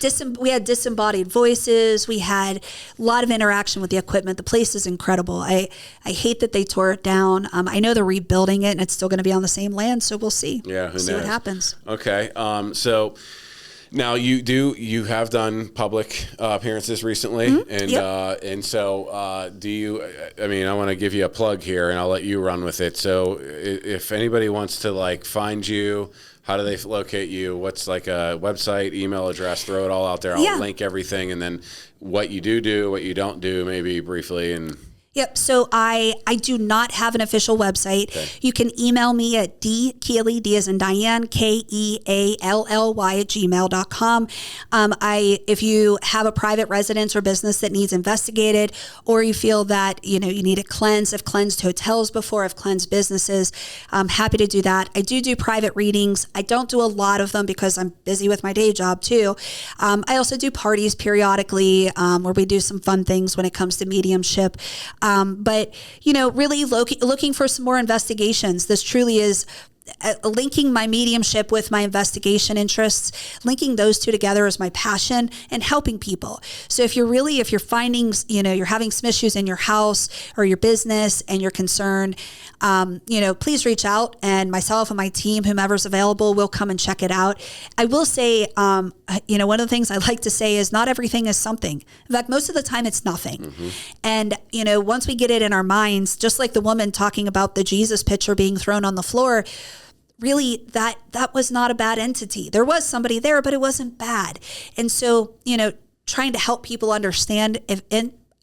we had disembodied voices. We had a lot of interaction with the equipment. The place is incredible. I hate that they tore it down. I know they're rebuilding it, and it's still going to be on the same land, so we'll see. Yeah, who knows? See what happens. Okay, so now you have done public appearances recently, and so do you? I mean, I want to give you a plug here, and I'll let you run with it. So if anybody wants to like find you, how do they locate you? What's like a website, email address? Throw it all out there. I'll link everything, and then what you do, what you don't do, maybe briefly and. Yep. So I do not have an official website. Okay. You can email me at dkeally, D as in Diane, KEALLY @gmail.com. If you have a private residence or business that needs investigated, or you feel that, you need it cleansed, I've cleansed hotels before, I've cleansed businesses, I'm happy to do that. I do private readings. I don't do a lot of them because I'm busy with my day job too. I also do parties periodically where we do some fun things when it comes to mediumship. But, really looking for some more investigations. This truly is linking my mediumship with my investigation interests, linking those 2 together is my passion, and helping people. So if you're finding, you're having some issues in your house or your business and you're concerned, please reach out, and myself and my team, whomever's available, will come and check it out. I will say, one of the things I like to say is not everything is something. In fact, most of the time it's nothing. Mm-hmm. And, once we get it in our minds, just like the woman talking about the Jesus picture being thrown on the floor, really that was not a bad entity. There was somebody there, but it wasn't bad. And so, trying to help people understand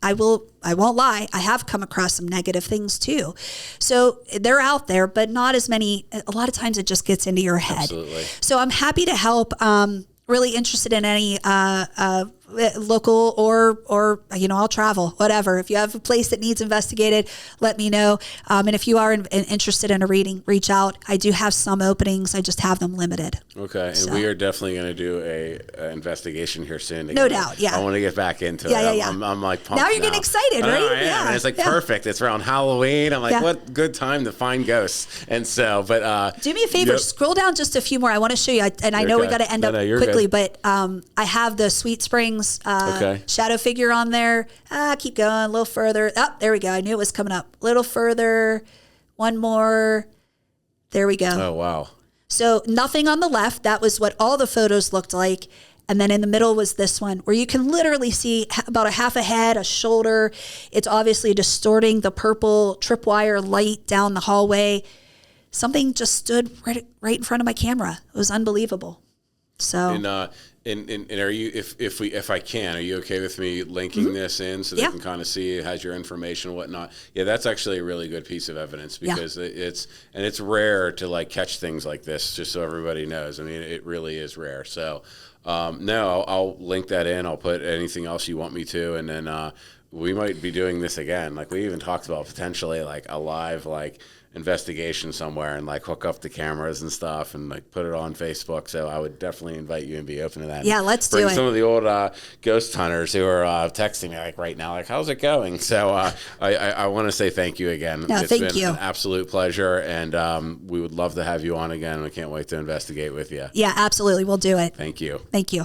I won't lie, I have come across some negative things too. So they're out there, but not as many. A lot of times it just gets into your head. Absolutely. So I'm happy to help. Really interested in any local or I'll travel, whatever. If you have a place that needs investigated, let me know. And if you are interested in a reading, reach out. I do have some openings. I just have them limited. Okay. And we are definitely going to do a investigation here soon. No doubt. Yeah. I want to get back into it. Yeah. I'm like pumped now. You're getting excited, right? Yeah. And it's like perfect. It's around Halloween. I'm like, what good time to find ghosts. And so, but do me a favor, scroll down just a few more. I want to show you. And I know we got to end up quickly, but I have the Sweet Springs shadow figure on there. Keep going a little further. Oh, there we go. I knew it was coming up. A little further. One more. There we go. Oh, wow. So nothing on the left. That was what all the photos looked like. And then in the middle was this one where you can literally see about a half a head, a shoulder. It's obviously distorting the purple tripwire light down the hallway. Something just stood right in front of my camera. It was unbelievable. So. And are you, if I can, are you okay with me linking this in so they can kind of see it has your information and whatnot? Yeah, that's actually a really good piece of evidence because it's rare to like catch things like this, just so everybody knows. I mean, it really is rare. So, no, I'll link that in. I'll put anything else you want me to. And then, we might be doing this again. Like we even talked about potentially like a live, investigation somewhere and hook up the cameras and stuff and put it on Facebook. So I would definitely invite you and be open to that. Yeah, let's do it. Bring some of the old ghost hunters who are texting me right now, how's it going? So I want to say thank you again. No, it's been an absolute pleasure, and we would love to have you on again. We can't wait to investigate with you. Yeah, absolutely. We'll do it. Thank you. Thank you.